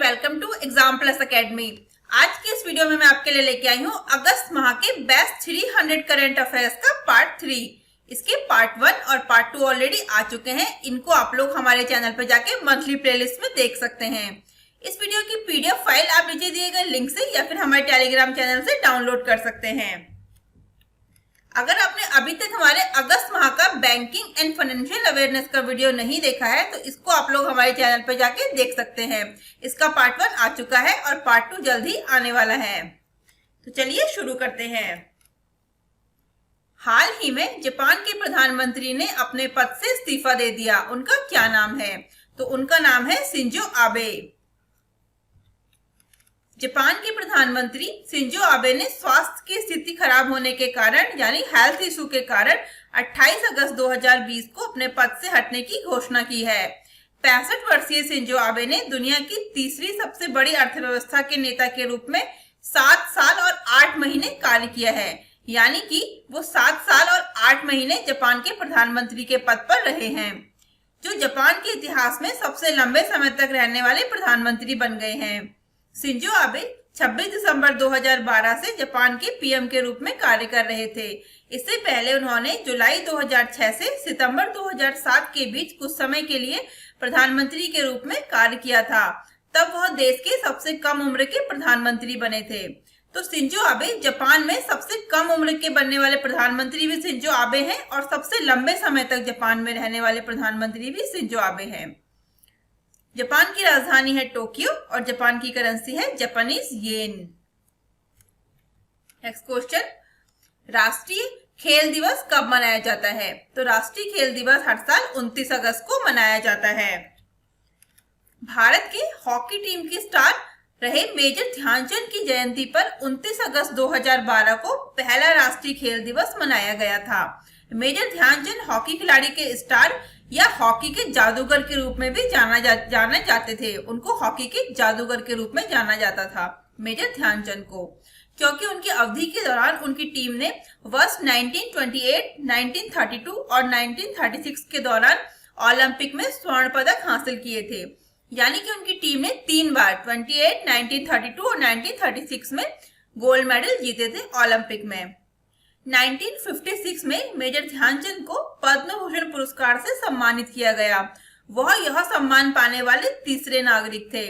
Welcome to exam plus academy. आज की इस वीडियो में मैं आपके लिए लेके आई हूँ अगस्त माह के बेस्ट 300 करंट अफेयर्स का पार्ट 3। इसके पार्ट 1 और पार्ट 2 ऑलरेडी आ चुके हैं। इनको आप लोग हमारे चैनल पर जाके मंथली प्लेलिस्ट में देख सकते हैं। इस वीडियो की पीडीएफ फाइल आप नीचे दिए गए लिंक से या फिर हमारे टेलीग्राम चैनल से डाउनलोड कर सकते हैं। अगर आपने अभी तक हमारे अगस्त माह का बैंकिंग एंड फाइनेंशियल अवेयरनेस का वीडियो नहीं देखा है तो इसको आप लोग हमारे चैनल पर जाके देख सकते हैं। इसका पार्ट 1 आ चुका है और पार्ट 2 जल्द ही आने वाला है। तो चलिए शुरू करते हैं। हाल ही में जापान के प्रधानमंत्री ने अपने पद से इस्तीफा दे दिया। उनका क्या नाम है? तो उनका नाम है शिंजो आबे। जापान के प्रधानमंत्री शिंजो आबे ने स्वास्थ्य की स्थिति खराब होने के कारण यानी हेल्थ इशू के कारण 28 अगस्त 2020 को अपने पद से हटने की घोषणा की है। 65 वर्षीय शिंजो आबे ने दुनिया की तीसरी सबसे बड़ी अर्थव्यवस्था के नेता के रूप में 7 साल और 8 महीने कार्य किया है, यानी कि वो 7 साल और 8 महीने जापान के प्रधानमंत्री के पद पर रहे हैं, जो जापान के इतिहास में सबसे लंबे समय तक रहने वाले प्रधानमंत्री बन गए हैं। शिंजो आबे 26 दिसंबर 2012 से जापान के पीएम के रूप में कार्य कर रहे थे। इससे पहले उन्होंने जुलाई 2006 से सितंबर 2007 के बीच कुछ समय के लिए प्रधानमंत्री के रूप में कार्य किया था। तब वह देश के सबसे कम उम्र के प्रधानमंत्री बने थे। तो शिंजो आबे जापान में सबसे कम उम्र के बनने वाले प्रधानमंत्री भी शिंजो आबे हैं और सबसे लंबे समय तक जापान में रहने वाले प्रधानमंत्री भी शिंजो आबे हैं। जापान की राजधानी है टोक्यो और जापान की करेंसी है जापानीज येन। नेक्स्ट क्वेश्चन, राष्ट्रीय खेल दिवस कब मनाया जाता है? तो राष्ट्रीय खेल दिवस हर साल 29 अगस्त को मनाया जाता है। भारत के हॉकी टीम के स्टार रहे मेजर ध्यानचंद की जयंती पर 29 अगस्त 2012 को पहला राष्ट्रीय खेल दिवस मनाया गया था। मेजर ध्यानचंद हॉकी खिलाड़ी के स्टार या हॉकी के जादूगर के रूप में भी जाना जाते थे। उनको हॉकी के जादूगर के रूप में जाना जाता था मेजर ध्यानचंद को, क्योंकि उनकी अवधि के दौरान उनकी टीम ने वर्ष 1928, 1932 और 1936 के दौरान ओलंपिक में स्वर्ण पदक हासिल किए थे। यानी कि उनकी टीम ने 3 बार 28, 1932 और 1936 में गोल्ड मेडल जीते थे ओलंपिक में। 1956 में मेजर ध्यानचंद को पद्म भूषण पुरस्कार से सम्मानित किया गया। वह यह सम्मान पाने वाले तीसरे नागरिक थे।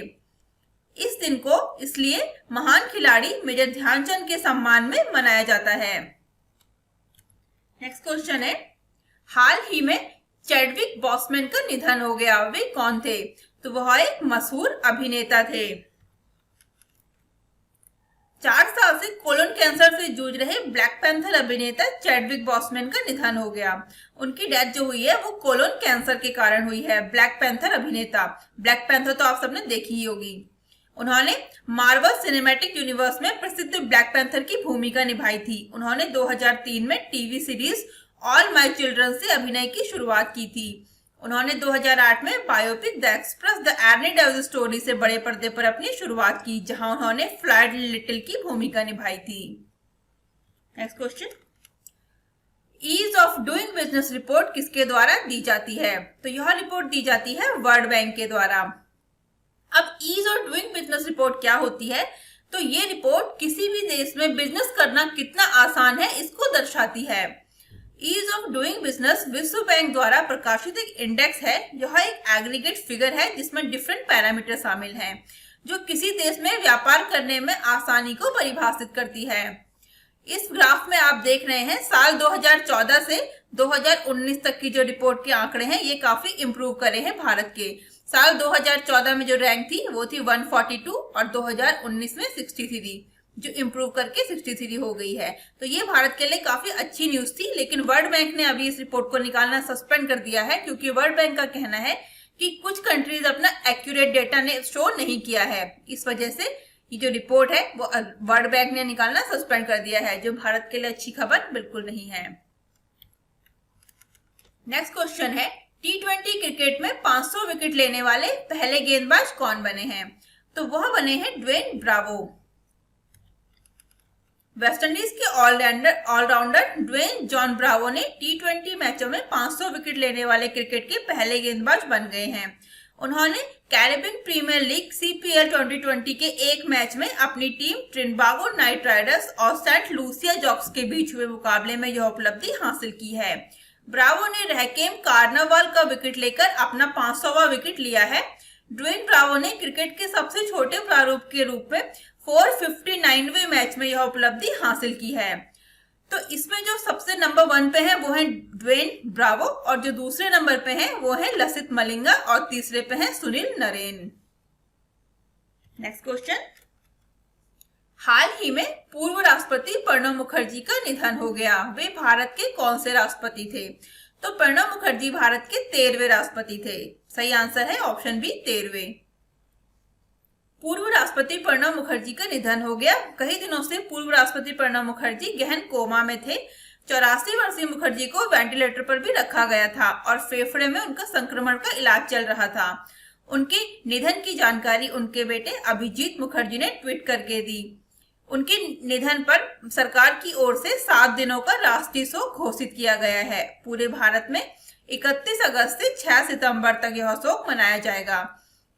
इस दिन को इसलिए महान खिलाड़ी मेजर ध्यानचंद के सम्मान में मनाया जाता है। नेक्स्ट क्वेश्चन है, हाल ही में चैडविक बॉसमैन का निधन हो गया। वे कौन थे? तो वह एक मशहूर अभिनेता थे। 4 साल से कोलन कैंसर से जूझ रहे ब्लैक पैंथर अभिनेता चैडविक बॉसमैन का निधन हो गया। उनकी डेथ जो हुई है वो कोलन कैंसर के कारण हुई है। ब्लैक पैंथर अभिनेता, ब्लैक पैंथर तो आप सबने देखी ही होगी। उन्होंने मार्वल सिनेमैटिक यूनिवर्स में प्रसिद्ध ब्लैक पैंथर की भूमिका निभाई थी। उन्होंने 2003 में TV series all my children से अभिनय की शुरुआत की थी। उन्होंने 2008 में biopic the express the Ernie Davis story से बड़े पर्दे पर अपनी शुरुआत की, जहां उन्होंने फ्लाइट लिटिल की भूमिका निभाई थी। Next question, ease of doing business report किसके द्वारा दी जाती है? तो यह रिपोर्ट दी जाती है वर्ल्ड बैंक के द्वारा। अब ease of doing business report क्या होती है? तो ये रिपोर्ट किसी भी देश में बिजनेस करना कितना आसान है इसको दर्शाती है। ईज ऑफ डूइंग बिजनेस विश्व बैंक द्वारा प्रकाशित एक इंडेक्स है। यह एक एग्रीगेट फिगर है जिसमें डिफरेंट पैरामीटर शामिल हैं, जो किसी देश में व्यापार करने में आसानी को परिभाषित करती है। इस ग्राफ में आप देख रहे हैं साल 2014 से 2019 तक की जो रिपोर्ट के आंकड़े हैं ये काफी इम्प्रूव करे हैं भारत के। साल 2014 में जो रैंक थी वो थी 142 और 2019 में 63, जो इम्प्रूव करके 63 हो गई है। तो ये भारत के लिए काफी अच्छी न्यूज थी। लेकिन वर्ल्ड बैंक ने अभी इस रिपोर्ट को निकालना सस्पेंड कर दिया है, क्योंकि वर्ल्ड बैंक का कहना है कि कुछ कंट्रीज अपना एक्यूरेट डेटा ने शो नहीं किया है। इस वजह से ये जो रिपोर्ट है वो वर्ल्ड बैंक ने निकालना सस्पेंड कर दिया है, जो भारत के लिए अच्छी खबर बिल्कुल नहीं है। नेक्स्ट क्वेश्चन है, T20 क्रिकेट में 500 विकेट लेने वाले पहले गेंदबाज कौन बने हैं? तो वह बने हैं ड्वेन ब्रावो। वेस्टइंडीज के ऑलराउंडर ड्वेन जॉन ब्रावो ने T20 मैचों में 500 विकेट लेने वाले क्रिकेट के पहले गेंदबाज बन गए हैं। उन्होंने कैरेबियन प्रीमियर लीग CPL 2020 के एक मैच में अपनी टीम ट्रिनबागो नाइट राइडर्स और सेंट लूसिया जॉक्स के बीच हुए मुकाबले में यह उपलब्धि हासिल की है। ब्रावो ने रहकेम कार्नावाल का विकेट लेकर अपना 500वां विकेट लिया है। ड्वेन ब्रावो ने क्रिकेट के सबसे छोटे प्रारूप के रूप में 459वें मैच में यह उपलब्धि हासिल की है। तो इसमें जो सबसे नंबर 1 पे है वो है ड्वेन ब्रावो और जो दूसरे नंबर पे है वो है लसित मलिंगा और तीसरे पे है सुनील नरेन। नेक्स्ट क्वेश्चन, हाल ही में पूर्व राष्ट्रपति प्रणब मुखर्जी का निधन हो गया। वे भारत के कौन से राष्ट्रपति थे? तो प्रणब मुखर्जी भारत के 13वें राष्ट्रपति थे। सही आंसर है ऑप्शन बी 13वें। पूर्व राष्ट्रपति प्रणब मुखर्जी का निधन हो गया। कई दिनों से पूर्व राष्ट्रपति प्रणब मुखर्जी गहन कोमा में थे। 84 वर्षीय मुखर्जी को वेंटिलेटर पर भी रखा गया था और फेफड़े में उनका संक्रमण का इलाज चल रहा था। उनके निधन की जानकारी उनके बेटे अभिजीत मुखर्जी ने ट्वीट करके दी। उनके निधन पर सरकार की ओर से 7 दिनों का राष्ट्रीय शोक घोषित किया गया है। पूरे भारत में 31 अगस्त से 6 सितंबर तक यह शोक मनाया जाएगा।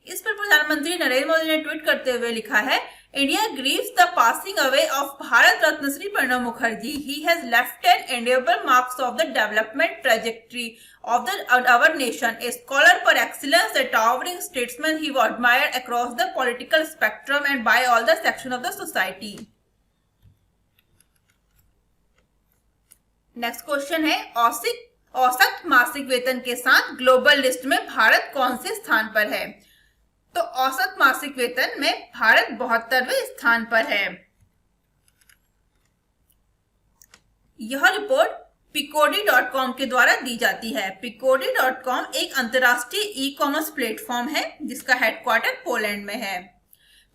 इस पर प्रधानमंत्री नरेंद्र मोदी ने ट्वीट करते हुए लिखा है, India grieves the passing away of Bharat Ratna Shri Pranab Mukherjee. He has left an indelible marks of the development trajectory of our nation, a scholar per excellence, a towering statesman, he was admired across the political spectrum and by all the sections of the society. Next question है, औसत मासिक वेतन के साथ global list में भारत कौन से स्थान पर है? तो औसत मासिक वेतन में भारत 72वें स्थान पर है। यह रिपोर्ट picodi.com के द्वारा दी जाती है। picodi.com एक अंतरराष्ट्रीय ई-कॉमर्स प्लेटफॉर्म है जिसका हेडक्वार्टर पोलैंड में है।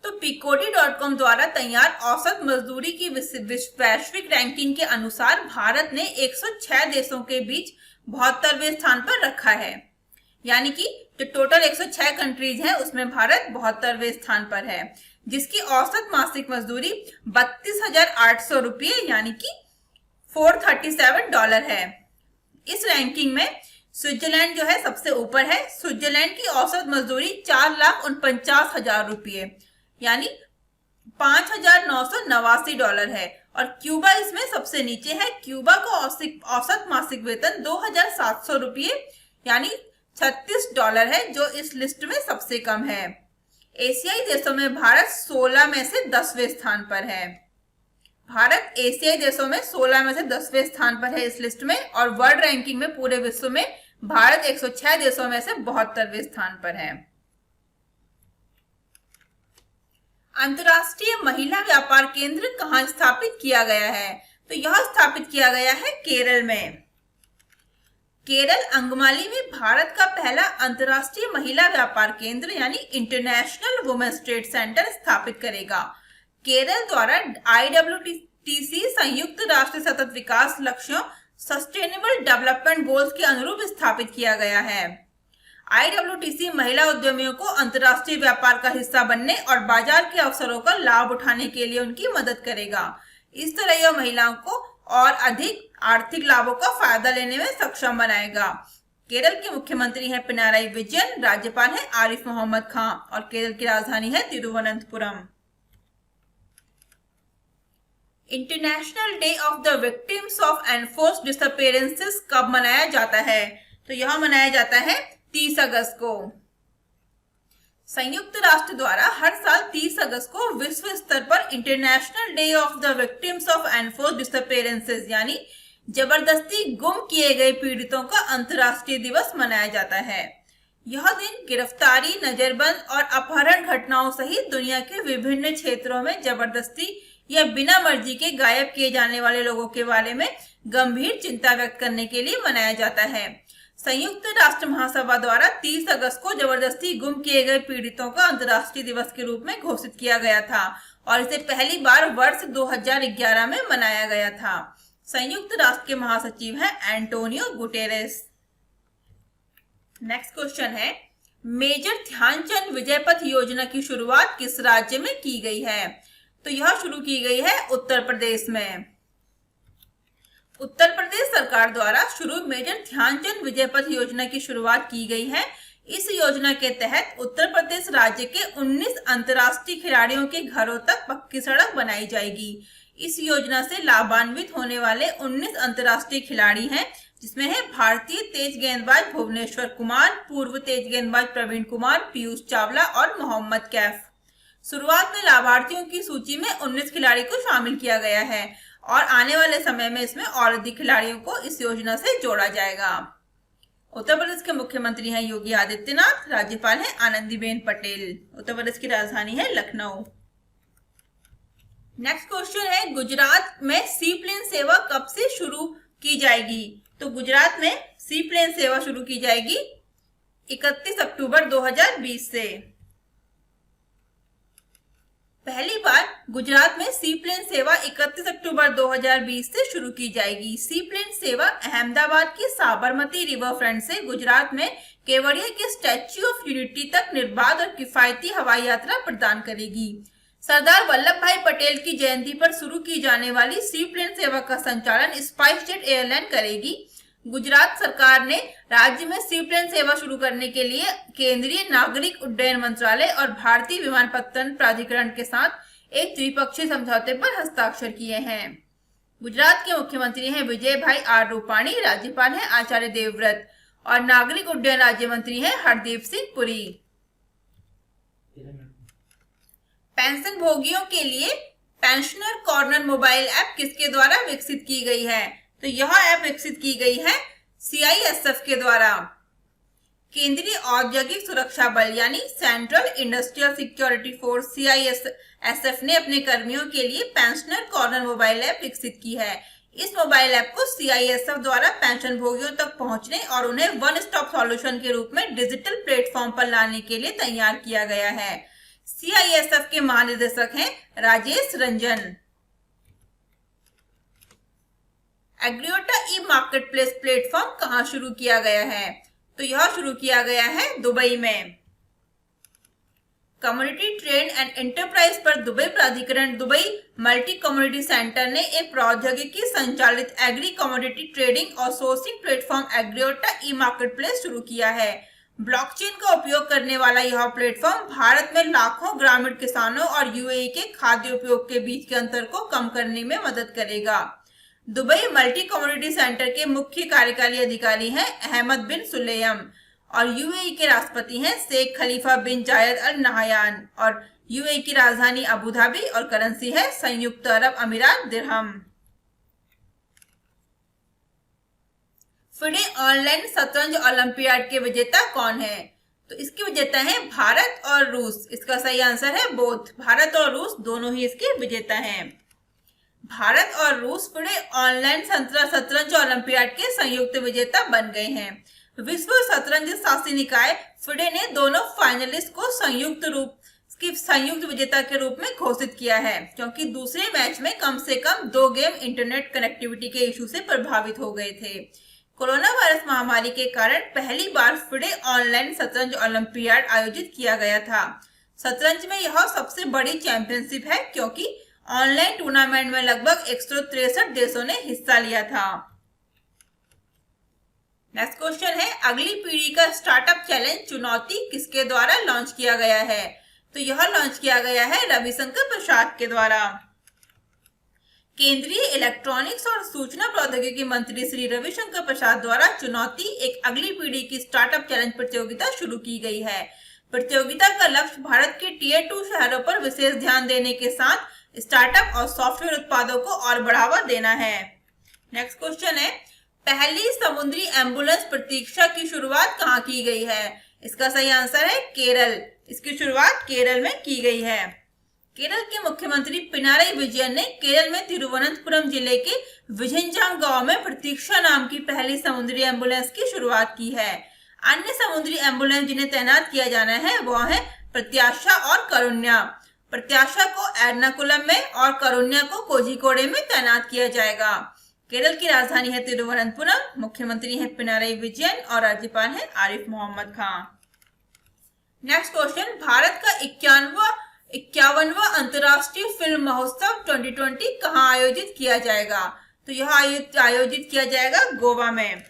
तो picodi.com द्वारा तैयार औसत मजदूरी की वैश्विक रैंकिंग के अनुसार भारत ने 106 देशों के बीच 72वें स्थान पर रखा है। यानी कि जो टोटल 106 कंट्रीज हैं उसमें भारत 72वें स्थान पर है, जिसकी औसत मासिक मजदूरी 32,800 रुपये यानी कि $437 है। इस रैंकिंग में स्विट्जरलैंड जो है सबसे ऊपर है। स्विट्जरलैंड की औसत मजदूरी 4,49,000 रुपये यानी $5,989 है और क्यूबा इसमें सबसे नीचे है। क्यूबा को औसत मासिक वेतन 2,700 रुपये यानी $36 है, जो इस लिस्ट में सबसे कम है। एशियाई देशों में भारत 16 में से 10वें स्थान पर है। भारत एशियाई देशों में 16 में से 10वें स्थान पर है इस लिस्ट में और वर्ल्ड रैंकिंग में पूरे विश्व में भारत 106 देशों में से 72वें स्थान पर है। अंतर्राष्ट्रीय महिला व्यापार केंद्र कहाँ स्थापित किया गया है? तो यह स्थापित किया गया है केरल में। केरल अंगमाली में भारत का पहला अंतर्राष्ट्रीय महिला व्यापार केंद्र यानी इंटरनेशनल वुमेन्स ट्रेड सेंटर स्थापित करेगा। केरल द्वारा IWTC संयुक्त राष्ट्र सतत विकास लक्ष्यों सस्टेनेबल डेवलपमेंट गोल्स के अनुरूप स्थापित किया गया है। IWTC महिला उद्यमियों को अंतर्राष्ट्रीय व्यापार का हिस्सा बनने और बाजार के अवसरों का लाभ उठाने के लिए उनकी मदद करेगा। इस तरह यह महिलाओं को और अधिक आर्थिक लाभों का फायदा लेने में सक्षम बनाएगा। केरल के मुख्यमंत्री हैं पिनाराई विजयन, राज्यपाल हैं आरिफ मोहम्मद खान और केरल की राजधानी है Thiruvananthapuram. International day of the victims of enforced disappearances कब मनाया जाता है? तो यह मनाया जाता है 30 अगस्त को। संयुक्त राष्ट्र द्वारा हर साल 30 अगस्त को विश्व स्तर पर international day of the victims of enforced disappearances यानी जबरदस्ती गुम किए गए पीड़ितों का अंतर्राष्ट्रीय दिवस मनाया जाता है। यह दिन गिरफ्तारी, नजरबंद और अपहरण घटनाओं सहित दुनिया के विभिन्न क्षेत्रों में जबरदस्ती या बिना मर्जी के गायब किए जाने वाले लोगों के बारे में गंभीर चिंता व्यक्त करने के लिए मनाया जाता है। संयुक्त राष्ट्र महासभा द्वारा 30 अगस्त को जबरदस्ती गुम किए गए पीड़ितों का अंतर्राष्ट्रीय दिवस के रूप में घोषित किया गया था और इसे पहली बार वर्ष 2011 में मनाया गया था। संयुक्त राष्ट्र के महासचिव हैं एंटोनियो गुटेरेस। नेक्स्ट क्वेश्चन है, मेजर ध्यानचंद विजय पथ योजना की शुरुआत किस राज्य में की गई है? तो यह शुरू की गई है उत्तर प्रदेश में। उत्तर प्रदेश सरकार द्वारा शुरू मेजर ध्यानचंद विजय पथ योजना की शुरुआत की गई है। इस योजना के तहत उत्तर प्रदेश राज्य के 19 अंतर्राष्ट्रीय खिलाड़ियों के घरों तक पक्की सड़क बनाई जाएगी। इस योजना से लाभान्वित होने वाले 19 अंतर्राष्ट्रीय खिलाड़ी हैं, जिसमें है भारतीय तेज गेंदबाज भुवनेश्वर कुमार, पूर्व तेज गेंदबाज प्रवीण कुमार, पीयूष चावला और मोहम्मद कैफ। शुरुआत में लाभार्थियों की सूची में 19 खिलाड़ी को शामिल किया गया है और आने वाले समय में इसमें और अधिक खिलाड़ियों को इस योजना से जोड़ा जाएगा। उत्तर प्रदेश के मुख्यमंत्री हैं योगी आदित्यनाथ, राज्यपाल हैं आनंदीबेन पटेल। उत्तर प्रदेश की राजधानी है लखनऊ। नेक्स्ट क्वेश्चन है, गुजरात में सी प्लेन सेवा कब से शुरू की जाएगी? तो गुजरात में सी प्लेन सेवा शुरू की जाएगी 31 अक्टूबर 2020 से। पहली बार गुजरात में सी प्लेन सेवा 31 अक्टूबर 2020 से शुरू की जाएगी। सी प्लेन सेवा अहमदाबाद की साबरमती रिवर फ्रंट से गुजरात में केवड़िया के स्टैच्यू ऑफ यूनिटी तक निर्बाध और किफायती हवाई यात्रा प्रदान करेगी। सरदार वल्लभ भाई पटेल की जयंती पर शुरू की जाने वाली सी प्लेन सेवा का संचालन स्पाइस जेट एयरलाइन करेगी। गुजरात सरकार ने राज्य में सी प्लेन सेवा शुरू करने के लिए केंद्रीय नागरिक उड्डयन मंत्रालय और भारतीय विमानपत्तन प्राधिकरण के साथ एक द्विपक्षीय समझौते पर हस्ताक्षर किए हैं। गुजरात के मुख्यमंत्री हैं विजय भाई आर रूपाणी, राज्यपाल हैं आचार्य देवव्रत और नागरिक उड्डयन राज्य मंत्री हैं हरदीप सिंह पुरी। पेंशन भोगियों के लिए पेंशनर कॉर्नर मोबाइल ऐप किसके द्वारा विकसित की गई है? तो यह ऐप विकसित की गई है CISF के द्वारा। केंद्रीय औद्योगिक सुरक्षा बल यानी central industrial security force CISF ने अपने कर्मियों के लिए पेंशनर कॉर्नर मोबाइल ऐप विकसित की है। इस मोबाइल ऐप को CISF द्वारा पेंशन भोगियों तक पहुंचने और उन्हें वन स्टॉप सॉल्यूशन के रूप में डिजिटल प्लेटफॉर्म पर लाने के लिए तैयार किया गया है। CISF के महानिदेशक हैं राजेश रंजन। एग्रीओटा ई मार्केटप्लेस प्लेटफॉर्म कहां शुरू किया गया है? तो यह शुरू किया गया है दुबई में। कम्युनिटी ट्रेड एंड एंटरप्राइज पर दुबई प्राधिकरण दुबई मल्टी कम्युनिटी सेंटर ने एक प्रौद्योगिकी संचालित एग्री कमोडिटी ट्रेडिंग और सोर्सिंग प्लेटफॉर्म एग्रीओटा ई मार्केटप्लेस शुरू किया है। ब्लॉकचेन का उपयोग करने वाला यह प्लेटफॉर्म भारत में लाखों ग्रामीण किसानों और UAE के खाद्य उपयोग के बीच के अंतर को कम करने में मदद करेगा। दुबई मल्टी कम्युनिटी सेंटर के मुख्य कार्यकारी अधिकारी हैं अहमद बिन सुलेम और UAE के राष्ट्रपति हैं शेख खलीफा बिन जायद अल नहयान और UAE की राजधानी अबू धाबी और करेंसी है संयुक्त अरब अमीरात दिरहम। फिडे ऑनलाइन शतरंज ओलंपियाड के विजेता कौन है? तो इसके विजेता हैं भारत और रूस। इसका सही आंसर है बोथ। भारत और रूस दोनों ही इसके विजेता हैं। भारत और रूस फिडे ऑनलाइन शतरंज ओलंपियाड के संयुक्त विजेता बन गए हैं। विश्व शतरंज शासी निकाय फिडे ने दोनों फाइनलिस्ट को संयुक्त विजेता के रूप में घोषित किया है, क्योंकि दूसरे मैच में कम से कम 2 गेम इंटरनेट कनेक्टिविटी के इशू से प्रभावित हो गए थे। कोरोना वायरस महामारी के कारण पहली बार फिडे ऑनलाइन शतरंज ओलंपियाड आयोजित किया गया था। शतरंज में यह सबसे बड़ी चैंपियनशिप है, क्योंकि ऑनलाइन टूर्नामेंट में लगभग 163 देशों ने हिस्सा लिया था। नेक्स्ट क्वेश्चन है, अगली पीढ़ी का स्टार्टअप चैलेंज चुनौती किसके द्वारा लॉन्च किया गया है? तो यह लॉन्च किया गया है रविशंकर प्रसाद के द्वारा। केंद्रीय इलेक्ट्रॉनिक्स और सूचना प्रौद्योगिकी मंत्री श्री रविशंकर प्रसाद द्वारा चुनौती एक अगली पीढ़ी की स्टार्टअप चैलेंज प्रतियोगिता शुरू की गई है। प्रतियोगिता का लक्ष्य भारत के टियर 2 शहरों पर विशेष ध्यान देने के साथ स्टार्टअप और सॉफ्टवेयर उत्पादों को और बढ़ावा देना है। नेक्स्ट क्वेश्चन है, पहली समुद्री एम्बुलेंस प्रतीक्षा की शुरुआत कहाँ की गई है? इसका सही आंसर है केरल। इसकी शुरुआत केरल में की गई है। केरल के मुख्यमंत्री पिनाराई विजयन ने केरल में तिरुवनंतपुरम जिले के विझिंजाम गांव में प्रतीक्षा नाम की पहली समुद्री एम्बुलेंस की शुरुआत की है। अन्य समुद्री एम्बुलेंस जिन्हें तैनात किया जाना है वह है प्रत्याशा और करुण्या। प्रत्याशा को एर्नाकुलम में और करुण्या को कोझिकोडे में तैनात किया जाएगा। केरल की राजधानी है तिरुवनंतपुरम। मुख्यमंत्री हैं पिनाराई विजयन और राज्यपाल हैं आरिफ मोहम्मद खान। नेक्स्ट क्वेश्चन, भारत का 51वां अंतर्राष्ट्रीय फिल्म महोत्सव 2020 कहाँ आयोजित किया जाएगा? तो यह आयोजित किया जाएगा गोवा में।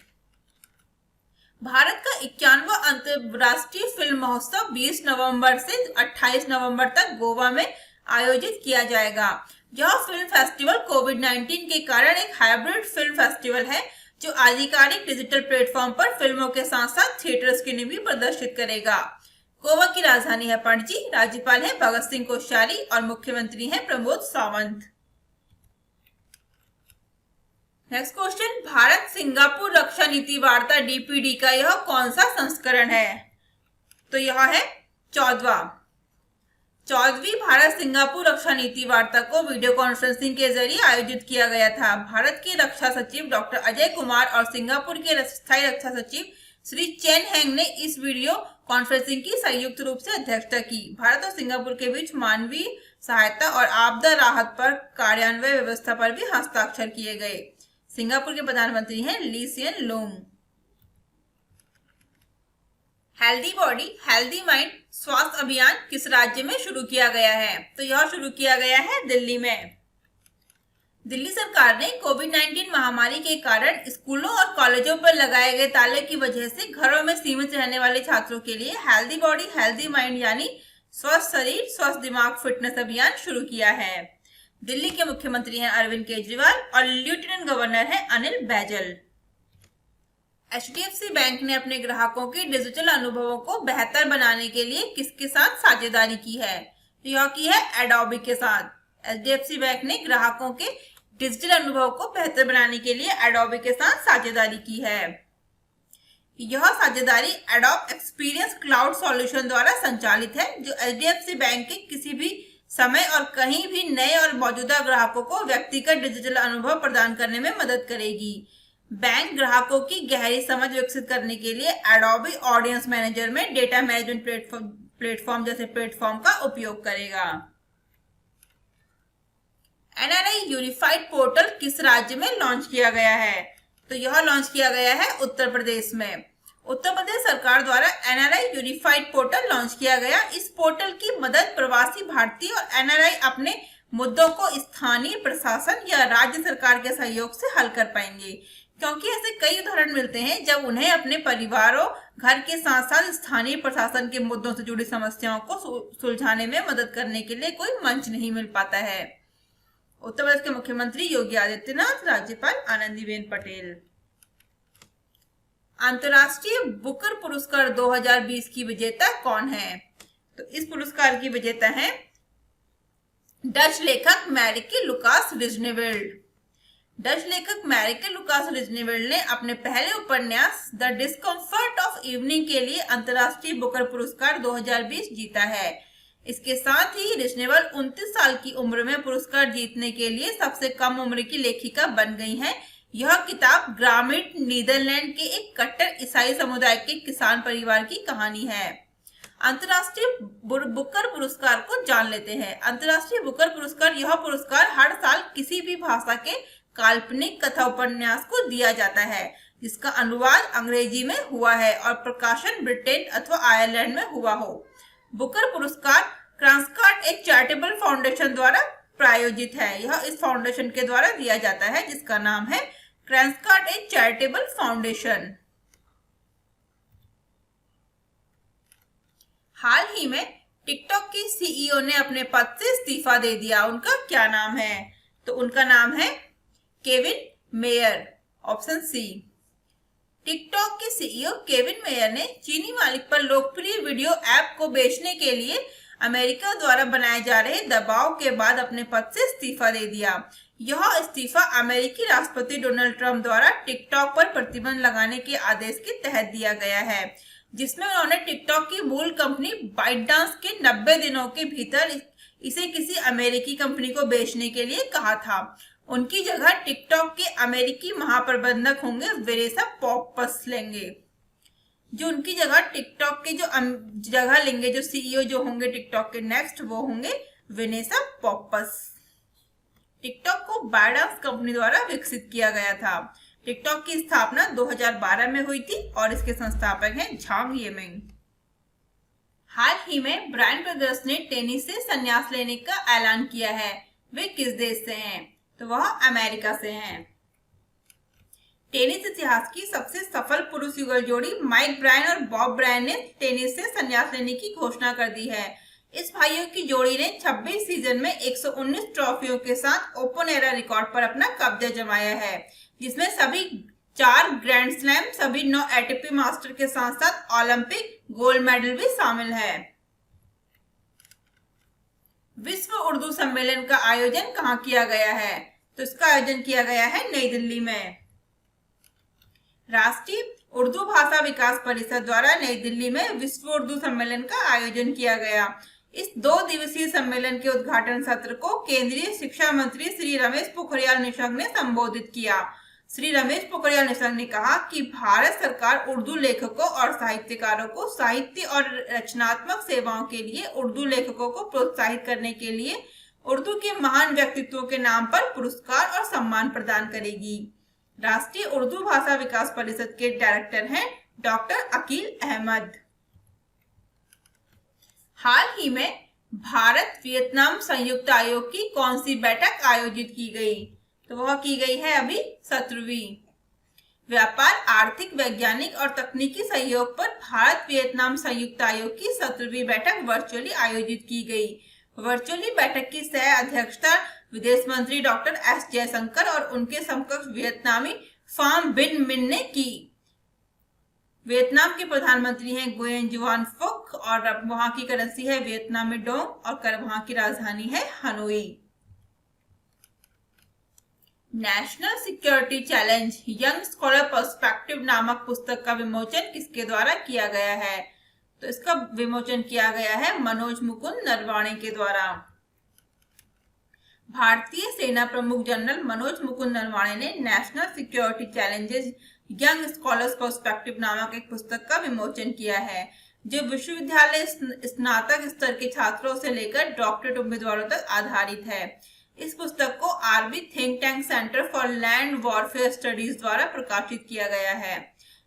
भारत का 51वां अंतर्राष्ट्रीय फिल्म महोत्सव 20 नवंबर से 28 नवंबर तक गोवा में आयोजित किया जाएगा। यह फिल्म फेस्टिवल कोविड-19 के कारण एक हाइब्रिड फिल्म फेस्टिवल है जो आधिकारिक डिजिटल प्लेटफॉर्म पर फिल्मों के साथ साथ थिएटर स्क्रीनिंग भी प्रदर्शित करेगा। गोवा की राजधानी है पणजी, राज्यपाल है भगत सिंह कोश्यारी और मुख्यमंत्री है Pramod Sawant. Next question, Bharat Singapore रक्षा नीति वार्ता डीपीडी का यह कौन सा संस्करण है? तो यह है 14वीं भारत सिंगापुर रक्षा नीति वार्ता को वीडियो कॉन्फ्रेंसिंग के जरिए आयोजित किया गया था। भारत के रक्षा सचिव डॉक्टर अजय कुमार और सिंगापुर के स्थायी रक्षा सचिव श्री चेन हेंग ने इस वीडियो कॉन्फ्रेंसिंग की संयुक्त रूप से अध्यक्षता की। भारत और सिंगापुर के बीच मानवीय सहायता और आपदा राहत पर कार्यान्वयन व्यवस्था पर भी हस्ताक्षर किए गए। सिंगापुर के प्रधानमंत्री हैं Lee Hsien Loong. Healthy body healthy mind स्वास्थ्य अभियान किस राज्य में शुरू किया गया है? तो यह शुरू किया गया है दिल्ली में। दिल्ली सरकार ने कोविड-19 महामारी के कारण स्कूलों और कॉलेजों पर लगाए गए ताले की वजह से घरों में सीमित रहने वाले छात्रों के लिए हेल्दी बॉडी हेल्दी माइंड यानी स्वस्थ शरीर स्वस्थ दिमाग फिटनेस अभियान शुरू किया है। दिल्ली के मुख्यमंत्री हैं अरविंद केजरीवाल और लेफ्टिनेंट गवर्नर हैं अनिल बैजल। एचडीएफसी बैंक ने अपने ग्राहकों के डिजिटल अनुभवों को बेहतर बनाने के लिए किसके साथ साझेदारी की है? तो यह की है एडोबी के साथ। एचडीएफसी बैंक ने ग्राहकों के डिजिटल अनुभव को बेहतर बनाने के लिए एडोबी के साथ साझेदारी की है। यह साझेदारी एडोब एक्सपीरियंस क्लाउड सॉल्यूशन द्वारा संचालित है जो एचडीएफसी बैंक के किसी भी समय और कहीं भी नए और मौजूदा ग्राहकों को व्यक्तिगत डिजिटल अनुभव प्रदान करने में मदद करेगी। बैंक ग्राहकों की गहरी समझ विकसित करने के लिए एडोबी ऑडियंस मैनेजर में डेटा मैनेजमेंट प्लेटफॉर्म जैसे प्लेटफॉर्म का उपयोग करेगा। एनआरआई यूनिफाइड पोर्टल किस राज्य में लॉन्च किया गया है? तो यह लॉन्च किया गया है उत्तर प्रदेश में। उत्तर प्रदेश सरकार द्वारा एनआरआई यूनिफाइड पोर्टल लॉन्च किया गया। इस पोर्टल की मदद प्रवासी भारतीय और एनआरआई अपने मुद्दों को स्थानीय प्रशासन या राज्य सरकार के सहयोग से हल कर पाएंगे, क्योंकि ऐसे कई उदाहरण मिलते हैं जब उन्हें अपने परिवारों घर के साथ साथ स्थानीय प्रशासन के मुद्दों से जुड़ी समस्याओं को सुलझाने में मदद करने के लिए कोई मंच नहीं मिल पाता है। उत्तर प्रदेश के मुख्यमंत्री योगी आदित्यनाथ, राज्यपाल आनंदीबेन पटेल। अंतर्राष्ट्रीय बुकर पुरस्कार 2020 की विजेता कौन है? तो इस पुरस्कार की विजेता है डच लेखक मैरिके लुकास रिजनेवेल्ड। डच लेखक मैरिके लुकास रिजनेवेल्ड ने अपने पहले उपन्यास द डिस्कम्फर्ट ऑफ इवनिंग के लिए अंतर्राष्ट्रीय बुकर पुरस्कार 2020 जीता है। इसके साथ ही रिजनेवेल्ड 29 साल की उम्र में पुरस्कार जीतने के लिए सबसे कम उम्र की लेखिका बन गई हैं। यह किताब ग्रामीण नीदरलैंड के एक कट्टर ईसाई समुदाय के किसान परिवार की कहानी है। अंतर्राष्ट्रीय बुकर पुरस्कार को जान लेते हैं। अंतर्राष्ट्रीय बुकर पुरस्कार यह पुरस्कार हर साल किसी भी भाषा के काल्पनिक कथा उपन्यास को दिया जाता है जिसका अनुवाद अंग्रेजी में हुआ है और प्रकाशन ब्रिटेन अथवा आयरलैंड में हुआ हो। बुकर पुरस्कार क्रांसकार्ट एक चैरिटेबल फाउंडेशन द्वारा प्रायोजित है। यह इस फाउंडेशन के द्वारा दिया जाता है जिसका नाम है क्रांसकार्ट एक चैरिटेबल फाउंडेशन। हाल ही में टिकटॉक के सीईओ ने अपने पद से इस्तीफा दे दिया। उनका क्या नाम है? तो उनका नाम है Kevin Mayer, option C. TikTok के सीईओ केविन मेयर ने चीनी मालिक पर लोकप्रिय वीडियो ऐप को बेचने के लिए अमेरिका द्वारा बनाए जा रहे दबाव के बाद अपने पद से इस्तीफा दे दिया। यह इस्तीफा अमेरिकी राष्ट्रपति डोनाल्ड ट्रंप द्वारा टिकटॉक पर प्रतिबंध लगाने के आदेश के तहत दिया गया है, जिसमें उन्होंने टिकटॉक की मूल कंपनी बाइटडांस के 90 दिनों के भीतर इसे किसी अमेरिकी कंपनी को बेचने के लिए कहा था। उनकी जगह टिकटॉक के अमेरिकी महाप्रबंधक होंगे वेरेसा पॉपस लेंगे, जो उनकी जगह टिकटॉक के जो जगह लेंगे, जो सीईओ जो होंगे टिकटॉक के नेक्स्ट, वो होंगे वेनेसा पॉपस। टिकटॉक को बाइटडांस कंपनी द्वारा विकसित किया गया था। टिकटॉक की स्थापना 2012 में हुई थी और इसके संस्थापक हैं झांग येमिंग। हाल ही में ब्रायन ब्रदर्स ने टेनिस से संन्यास लेने का ऐलान किया है। वे किस देश से हैं? तो वह अमेरिका से हैं। टेनिस इतिहास की सबसे सफल पुरुष युगल जोड़ी माइक ब्रायन और बॉब ब्रायन ने टेनिस से संन्यास लेने की घोषणा कर दी है। इस भाइयों की जोड़ी ने 26 सीजन में 119 ट्रॉफियों के साथ ओपन एरा रिकॉर्ड पर अपना कब्जा जमाया है, जिसमें सभी 4 ग्रैंड स्लैम, सभी 9 एटीपी मास्टर के साथ साथ ओलंपिक गोल्ड मेडल भी शामिल है। विश्व उर्दू सम्मेलन का आयोजन कहाँ किया गया है? तो इसका आयोजन किया गया है नई दिल्ली में। राष्ट्रीय उर्दू भाषा विकास परिषद द्वारा नई दिल्ली में विश्व उर्दू सम्मेलन का आयोजन किया गया। इस 2 दिवसीय सम्मेलन के उद्घाटन सत्र को केंद्रीय शिक्षा मंत्री श्री रमेश पोखरियाल निशंक ने संबोधित किया। श्री रमेश पोखरियाल निशंक ने कहा कि भारत सरकार उर्दू लेखकों और साहित्यकारों को साहित्य और रचनात्मक सेवाओं के लिए उर्दू लेखकों को प्रोत्साहित करने के लिए उर्दू के महान व्यक्तित्वों के नाम पर पुरस्कार और सम्मान प्रदान करेगी। राष्ट्रीय उर्दू भाषा विकास परिषद के डायरेक्टर हैं डॉक्टर अकील अहमद। हाल ही में भारत वियतनाम संयुक्त आयोग की कौन सी बैठक आयोजित की गई? तो वह की गई है अभी 17वीं। व्यापार, आर्थिक, वैज्ञानिक और तकनीकी सहयोग पर भारत वियतनाम संयुक्त आयोग की 17वीं बैठक वर्चुअली आयोजित की गई। वर्चुअली बैठक की सह अध्यक्षता विदेश मंत्री डॉक्टर एस जयशंकर और उनके समकक्ष वियतनामी फाम बिन मिन ने की। वियतनाम के प्रधानमंत्री हैं गुयेन जुआन फुक और वहां की करेंसी है वियतनामी डोंग और वहां की राजधानी है Hanoi. National security challenge young scholar perspective नामक पुस्तक का विमोचन किसके द्वारा किया गया है? तो इसका विमोचन किया गया है मनोज मुकुंद नरवाणे के द्वारा। भारतीय सेना प्रमुख जनरल मनोज मुकुंद नरवाणे ने national security challenges young scholars perspective नामक एक पुस्तक का विमोचन किया है, जो विश्वविद्यालय स्नातक स्तर के छात्रों से लेकर डॉक्टरेट उम्मीदवारों तक आधारित है। इस पुस्तक को RB think tank centre for land warfare studies द्वारा प्रकाशित किया गया है।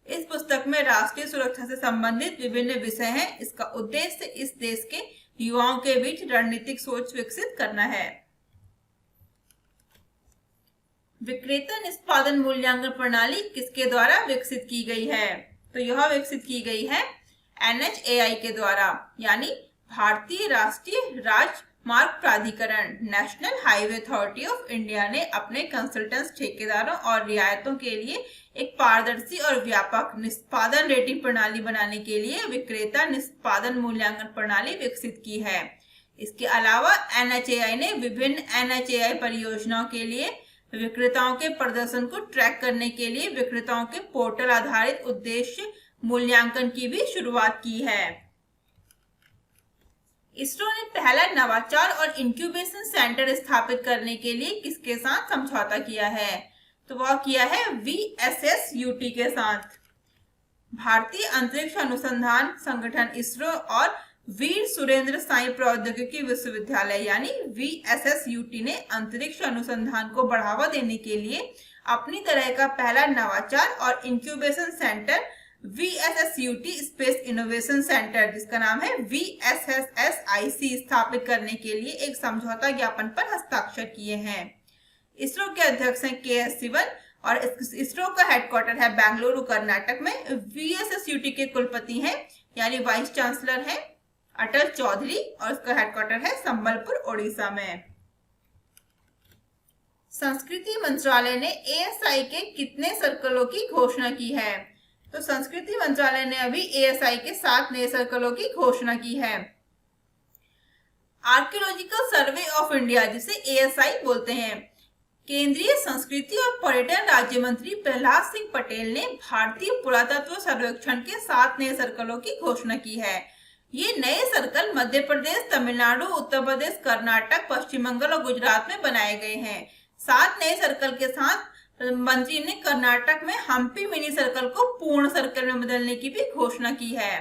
इस पुस्तक में राष्ट्रीय सुरक्षा से संबंधित विभिन्न विषय हैं। इसका उद्देश्य इस देश के युवाओं के बीच रणनीतिक सोच विकसित करना है। विक्रेता निष्पादन मूल्यांकन प्रणाली किसके द्वारा विकसित की गई है? तो यह विकसित की गई है NHAI के द्वारा, यानी भारतीय राष्ट्रीय राजमार्ग प्राधिकरण। National highway authority of India ने अपने कंसल्टेंट्स, ठेकेदारों और रियायतों के लिए एक पारदर्शी और व्यापक निष्पादन रेटिंग प्रणाली बनाने के लिए विक्रेता निष्पादन मूल्यांकन प्रणाली विकसित की है। इसके अलावा NHAI ने विभिन्न NHAI परियोजनाओं के लिए विक्रेताओं के प्रदर्शन को ट्रैक करने के लिए विक्रेताओं के पोर्टल आधारित उद्देश्य मूल्यांकन की भी शुरुआत की है। इसरो ने पहला नवाचार और इंक्यूबेशन सेंटर स्थापित करने के लिए किसके साथ समझौता किया है? तो वह किया है VSSUT के साथ। भारतीय अंतरिक्ष अनुसंधान संगठन इसरो और वीर सुरेंद्र साई प्रौद्योगिकी विश्वविद्यालय यानी VSSUT ने अंतरिक्ष अनुसंधान को बढ़ावा देने के लिए अपनी तरह का पहला नवाचार और incubation centre VSSUT space innovation centre, जिसका नाम है VSSSIC, स्थापित करने के लिए एक समझौता ज्ञापन पर हस्ताक्षर किए हैं। इसरो के अध्यक्ष हैं KS सिवन और इसरो का हेडक्वार्टर है बेंगलुरु कर्नाटक में। VSSUT के कुलपति हैं यानी वाइस चांसलर हैं अटल चौधरी और उसका हेडक्वार्टर है संबलपुर ओडिशा में। संस्कृति मंत्रालय ने ASI के कितने सर्कलों की घोषणा की है? तो संस्कृति मंत्रालय ने अभी ASI के 7 नए सर्कलों की घोषणा की है। आर्कियोलॉजिकल सर्वे ऑफ इंडिया, जिसे ASI बोलते हैं, केंद्रीय संस्कृति और पर्यटन राज्य मंत्री प्रहलाद सिंह पटेल ने भारतीय पुरातत्व सर्वेक्षण के 7 नए सर्कलों की घोषणा की है। ये नए सर्कल मध्य प्रदेश, तमिलनाडु, उत्तर प्रदेश, कर्नाटक, पश्चिम बंगाल और गुजरात में बनाए गए हैं। 7 नए सर्कल के साथ मंत्री ने कर्नाटक में हम्पी मिनी सर्कल को पूर्ण सर्कल में बदलने की भी घोषणा की है।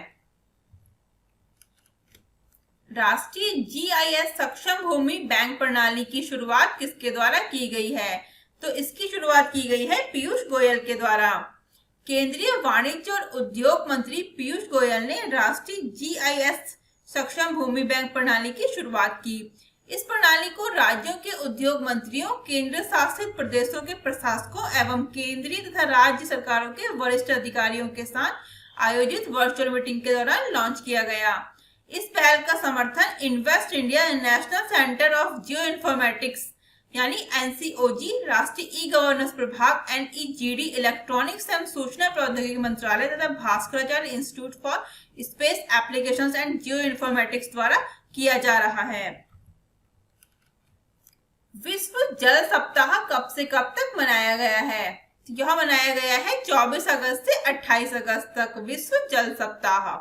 राष्ट्रीय GIS सक्षम भूमि बैंक प्रणाली की शुरुआत किसके द्वारा की गई है? तो इसकी शुरुआत की गई है पीयूष गोयल के द्वारा। केंद्रीय वाणिज्य और उद्योग मंत्री पीयूष गोयल ने राष्ट्रीय GIS सक्षम भूमि बैंक प्रणाली की शुरुआत की। इस प्रणाली को राज्यों के उद्योग मंत्रियों, केंद्र शासित प्रदेशों के प्रशासकों एवं केंद्रीय तथा राज्य सरकारों के वरिष्ठ अधिकारियों के साथ आयोजित वर्चुअल मीटिंग के दौरान लॉन्च किया गया। इस पहल का समर्थन invest India national centre of geo informatics यानी एनसीओजी, राष्ट्रीय ई गवर्नेंस प्रभाग एनईजीडी, इलेक्ट्रॉनिक्स एवं सूचना प्रौद्योगिकी मंत्रालय तथा Bhaskaracharya institute for space applications and geo informatics द्वारा किया जा रहा है। विश्व जल सप्ताह कब से कब तक मनाया गया है? यह मनाया गया है 24 अगस्त से 28 अगस्त तक विश्व जल सप्ताह।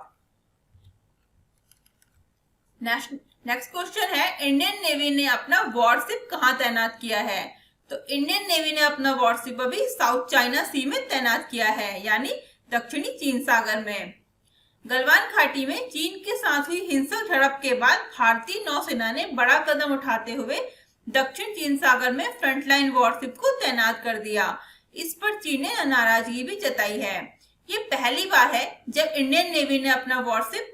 नेक्स्ट क्वेश्चन है, इंडियन नेवी ने अपना वॉरशिप कहां तैनात किया है? तो इंडियन नेवी ने अपना वॉरशिप अभी साउथ चाइना सी में तैनात किया है, यानी दक्षिणी चीन सागर में। गलवान घाटी में चीन के साथ हुई हिंसक झड़प के बाद भारतीय नौसेना ने बड़ा कदम उठाते हुए दक्षिण चीन सागर में फ्रंटलाइन वॉरशिप को तैनात कर दिया। इस पर चीन ने नाराजगी भी जताई है। ये पहली बार है जब इंडियन नेवी ने अपना वॉरशिप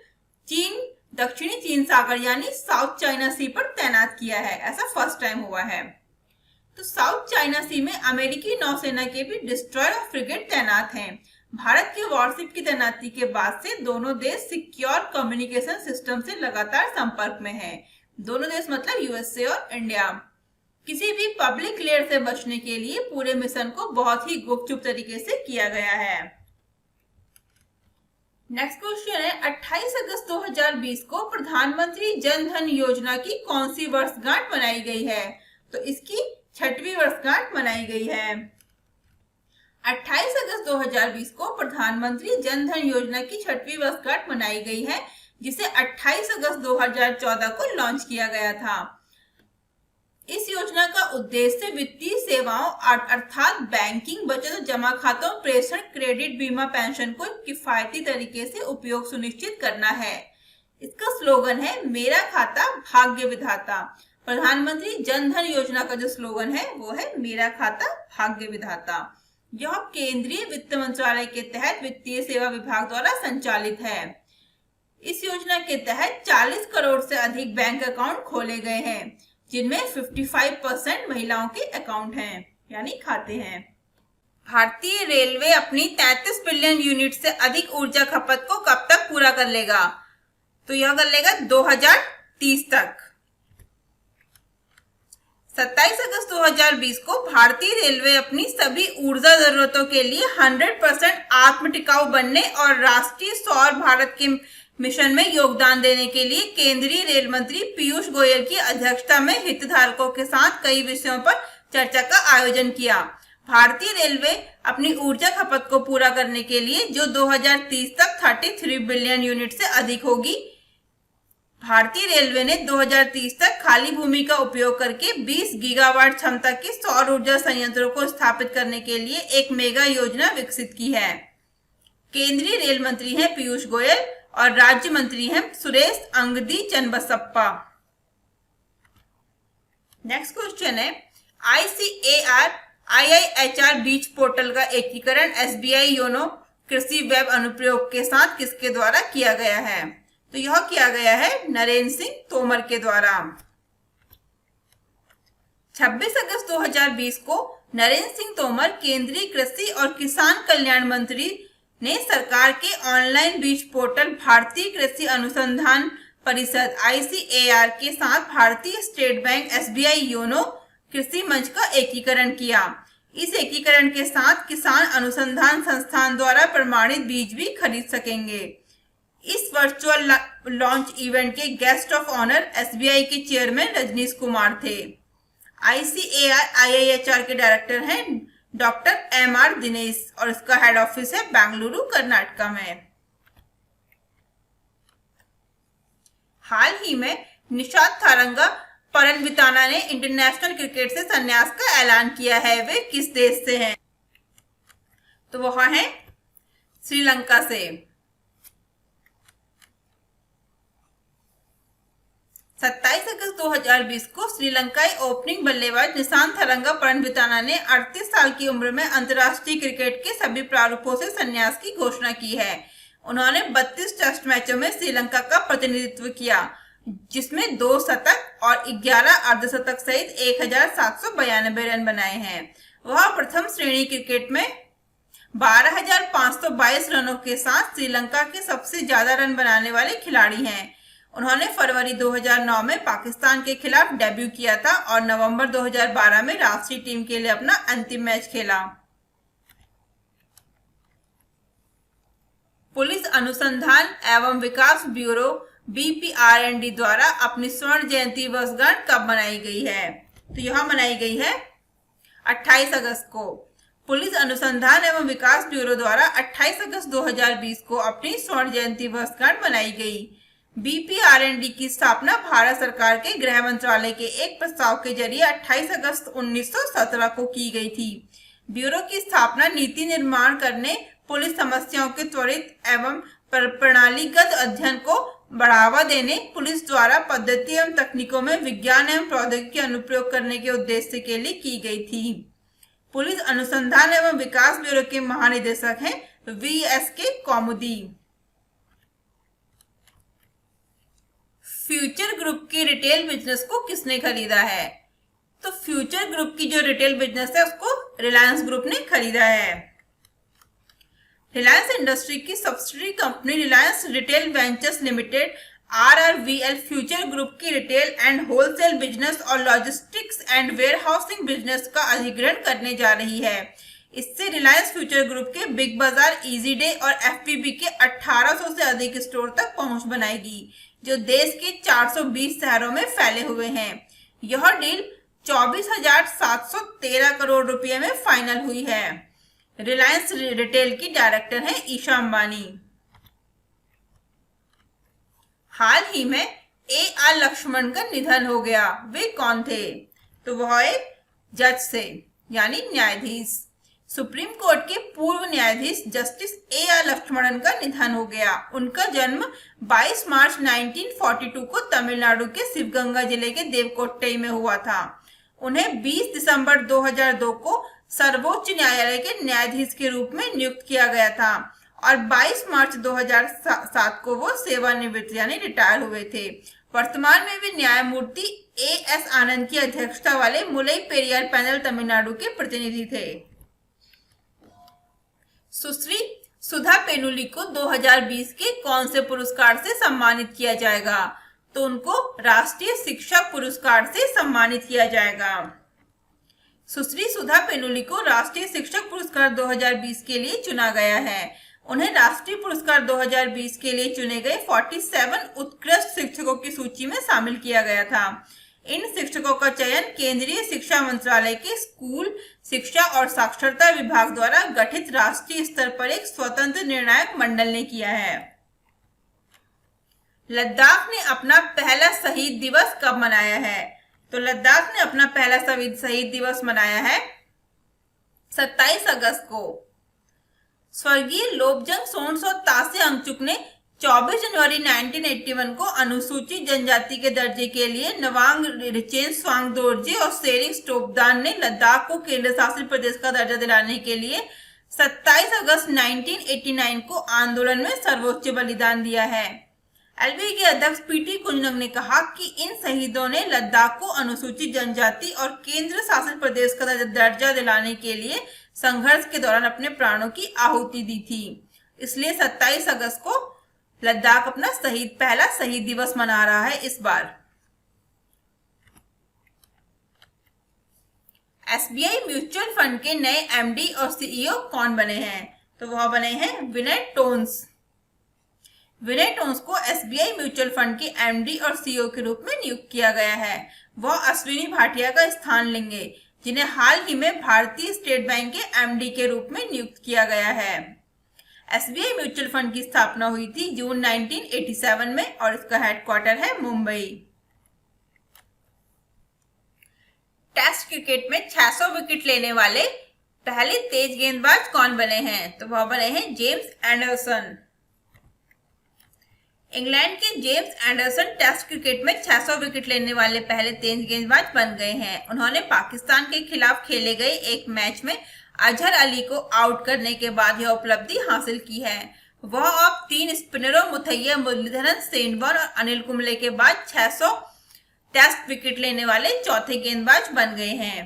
दक्षिणी चीन सागर यानी साउथ चाइना सी पर तैनात किया है। ऐसा फर्स्ट टाइम हुआ है। तो साउथ चाइना सी में अमेरिकी नौसेना के भी डिस्ट्रॉयर और फ्रिगेट तैनात हैं। भारत के वॉरशिप की तैनाती के बाद से दोनों देश सिक्योर कम्युनिकेशन सिस्टम से लगातार संपर्क में हैं। दोनों देश मतलब यूएसए और इंडिया। किसी भी पब्लिक क्लियर से बचने के लिए पूरे मिशन को बहुत ही गुपचुप तरीके से किया गया है। नेक्स्ट क्वेश्चन है, 28 अगस्त 2020 को प्रधानमंत्री जन धन योजना की कौन सी वर्षगांठ मनाई गई है? तो इसकी 6वीं वर्षगांठ मनाई गई है। 28 अगस्त 2020 को प्रधानमंत्री जन धन योजना की 6वीं वर्षगांठ मनाई गई है, जिसे 28 अगस्त 2014 को लॉन्च किया गया था। इस योजना का उद्देश्य वित्तीय सेवाओं अर्थात बैंकिंग, बचत और जमा खातों, प्रेषण, क्रेडिट, बीमा, पेंशन को किफायती तरीके से उपयोग सुनिश्चित करना है। इसका स्लोगन है मेरा खाता भाग्य विधाता। प्रधानमंत्री जन धन योजना का जो स्लोगन है वो है मेरा खाता भाग्य विधाता। यह केंद्रीय वित्त मंत्रालय के तहत वित्तीय सेवा विभाग द्वारा संचालित है। इस योजना के तहत 40 करोड़ से अधिक बैंक अकाउंट खोले गए हैं, जिनमें 55% महिलाओं के अकाउंट हैं यानी खाते हैं। भारतीय रेलवे अपनी 33 बिलियन यूनिट से अधिक ऊर्जा खपत को कब तक पूरा कर लेगा? तो यह कर लेगा 2030 तक। 27 अगस्त 2020 को भारतीय रेलवे अपनी सभी ऊर्जा जरूरतों के लिए 100% आत्म टिकाऊ बनने और राष्ट्रीय सौर भारत के मिशन में योगदान देने के लिए केंद्रीय रेल मंत्री पीयूष गोयल की अध्यक्षता में हितधारकों के साथ कई विषयों पर चर्चा का आयोजन किया। भारतीय रेलवे अपनी ऊर्जा खपत को पूरा करने के लिए जो 2030 तक 33 बिलियन यूनिट से अधिक होगी। भारतीय रेलवे ने 2030 तक खाली भूमि का उपयोग करके 20 गीगावाट क्षमता के सौर ऊर्जा संयंत्रों को स्थापित करने के लिए एक मेगा योजना विकसित की है। केंद्रीय रेल मंत्री हैं पीयूष गोयल और राज्य मंत्री हैं सुरेश अंगदी चन्नबसप्पा। नेक्स्ट क्वेश्चन है, ICAR IIHR बीज पोर्टल का एकीकरण SBI योनो कृषि वेब अनुप्रयोग के साथ किसके द्वारा किया गया है? तो यह किया गया है नरेंद्र सिंह तोमर के द्वारा। 26 अगस्त 2020 को नरेंद्र सिंह तोमर केंद्रीय कृषि और किसान कल्याण मंत्री ने सरकार के ऑनलाइन बीज पोर्टल भारतीय कृषि अनुसंधान परिषद ICAR के साथ भारतीय स्टेट बैंक SBI योनो कृषि मंच का एकीकरण किया। इस एकीकरण के साथ किसान अनुसंधान संस्थान द्वारा प्रमाणित बीज भी खरीद सकेंगे। इस वर्चुअल लॉन्च इवेंट के गेस्ट ऑफ ऑनर SBI के चेयरमैन रजनीश कुमार थे। ICAR IIHR के डायरेक्टर हैं डॉक्टर MR दिनेश और इसका हेड ऑफिस है बेंगलुरु कर्नाटका में। हाल ही में निशांत थारंगा परनविताना ने इंटरनेशनल क्रिकेट से संन्यास का ऐलान किया है। वे किस देश से हैं? तो वह है श्रीलंका से। 27 अगस्त 2020 को श्रीलंकाई ओपनिंग बल्लेबाज निशांत थारंगा परनविताना ने 38 साल की उम्र में अंतर्राष्ट्रीय क्रिकेट के सभी प्रारूपों से संन्यास की घोषणा की है। उन्होंने 32 टेस्ट मैचों में श्रीलंका का प्रतिनिधित्व किया, जिसमें 2 शतक और 11 अर्धशतक सहित 1792 रन बनाए हैं। वह प्रथम श्रेणी क्रिकेट में 12,522 रनों के साथ श्रीलंका के सबसे ज्यादा रन बनाने वाले खिलाड़ी हैं। उन्होंने फरवरी 2009 में पाकिस्तान के खिलाफ डेब्यू किया था और नवंबर 2012 में राष्ट्रीय टीम के लिए अपना अंतिम मैच खेला। पुलिस अनुसंधान एवं विकास ब्यूरो BPRND द्वारा अपनी स्वर्ण जयंती वर्षगांठ कब मनाई गई है? तो यह मनाई गई है 28 अगस्त को। पुलिस अनुसंधान एवं विकास ब्यूरो द्वारा 28 अगस्त 2020 को अपनी स्वर्ण जयंती वर्षगांठ मनाई गई। BPRND की स्थापना भारत सरकार के गृह मंत्रालय के एक प्रस्ताव के जरिए 28 अगस्त 1917 को की गई थी। ब्यूरो की स्थापना नीति निर्माण करने, पुलिस समस्याओं के त्वरित एवं प्रणालीगत अध्ययन को बढ़ावा देने, पुलिस द्वारा पद्धति एवं तकनीकों में विज्ञान एवं प्रौद्योगिकी अनुप्रयोग करने के उद्देश्य के लिए की गई थी। पुलिस अनुसंधान एवं विकास ब्यूरो के महानिदेशक हैं VSK कौमुदी। फ्यूचर ग्रुप की रिटेल बिजनेस को किसने खरीदा है? तो फ्यूचर ग्रुप की जो रिटेल बिजनेस है उसको रिलायंस ग्रुप ने खरीदा है। रिलायंस इंडस्ट्री की subsidiary company Reliance retail ventures limited RRVL future group की रिटेल एंड होलसेल बिजनेस और लॉजिस्टिक्स एंड वेयरहाउसिंग बिजनेस का अधिग्रहण करने जा रही है। इससे रिलायंस फ्यूचर ग्रुप के बिग बाजार, इजी डे और FPB के 1800 से अधिक स्टोर तक पहुंच बनाएगी, जो देश के 420 शहरों में फैले हुए हैं। यह डील 24,713 करोड़ रुपए में फाइनल हुई है। रिलायंस रिटेल की डायरेक्टर हैं ईशा अंबानी। हाल ही में AR लक्ष्मण का निधन हो गया। वे कौन थे? तो वह एक जज से, यानी न्यायाधीश। सुप्रीम कोर्ट के पूर्व न्यायाधीश जस्टिस AR लक्ष्मणन का निधन हो गया। उनका जन्म 22 मार्च 1942 को तमिलनाडु के शिवगंगा जिले के देवकोट्टई में हुआ था। उन्हें 20 दिसंबर 2002 को सर्वोच्च न्यायालय के न्यायाधीश के रूप में नियुक्त किया गया था और 22 मार्च 2007 को वो सेवानिवृत्त यानी रिटायर हुए थे। वर्तमान में वे न्यायमूर्ति AS आनंद की अध्यक्षता वाले मुलई पेरियार पैनल तमिलनाडु के प्रतिनिधि थे। सुश्री सुधा पेनुली को 2020 के कौन से पुरस्कार से सम्मानित किया जाएगा? तो उनको राष्ट्रीय शिक्षक पुरस्कार से सम्मानित किया जाएगा। सुश्री सुधा पेनुली को राष्ट्रीय शिक्षक पुरस्कार 2020 के लिए चुना गया है। उन्हें राष्ट्रीय पुरस्कार 2020 के लिए चुने गए 47 उत्कृष्ट शिक्षकों की सूची में शामिल किया गया था। इन शिक्षकों का चयन केंद्रीय शिक्षा मंत्रालय के स्कूल शिक्षा और साक्षरता विभाग द्वारा गठित राष्ट्रीय स्तर पर एक स्वतंत्र निर्णायक मंडल ने किया है। लद्दाख ने अपना पहला शहीद दिवस कब मनाया है? तो लद्दाख ने अपना पहला शहीद दिवस मनाया है 27 अगस्त को। स्वर्गीय लोब्जंग सोनसो तासे अंगचुक ने 24 जनवरी 1981 को अनुसूचित जनजाति के दर्जे के लिए नवांग रिचेन स्वांगदोरजे और सेरिंग स्टोपदान ने लद्दाख को केंद्र शासित प्रदेश का दर्जा दिलाने के लिए 27 अगस्त 1989 को आंदोलन में सर्वोच्च बलिदान दिया है। LBA के अध्यक्ष PT कुंजनंग ने कहा कि इन शहीदों ने लद्दाख को अनुसूचित जनजाति और केंद्र शासित प्रदेश का दर्जा दिलाने के लिए संघर्ष के दौरान अपने प्राणों की आहुति दी थी। इसलिए 27 अगस्त को लद्दाख अपना पहला शहीद दिवस मना रहा है इस बार। SBI म्यूचुअल फंड के नए MD और CEO कौन बने हैं? तो वह बने हैं विनय टोन्स। विनय टोन्स को SBI म्यूचुअल फंड के MD और CEO के रूप में नियुक्त किया गया है। वह अश्विनी भाटिया का स्थान लेंगे, जिन्हें हाल ही में भारतीय स्टेट बैंक के MD के रूप में नियुक्त किया गया है। SBI म्यूचुअल फंड की स्थापना हुई थी जून 1987 में और इसका हेडक्वार्टर है मुंबई। टेस्ट क्रिकेट में 600 विकेट लेने वाले पहले तेज गेंदबाज कौन बने हैं? तो वह बने हैं जेम्स एंडरसन। इंग्लैंड के जेम्स एंडरसन टेस्ट क्रिकेट में 600 विकेट लेने वाले पहले तेज गेंदबाज बन गए हैं। उन्होंने पाकिस्तान के खिलाफ खेले गए एक मैच में अजहर अली को आउट करने के बाद यह उपलब्धि हासिल की है। वह अब 3 स्पिनरों मुथैया मुरलीधरन, शेन वॉर्न और अनिल कुंबले के बाद टेस्ट विकेट लेने वाले चौथे गेंदबाज बन गए हैं।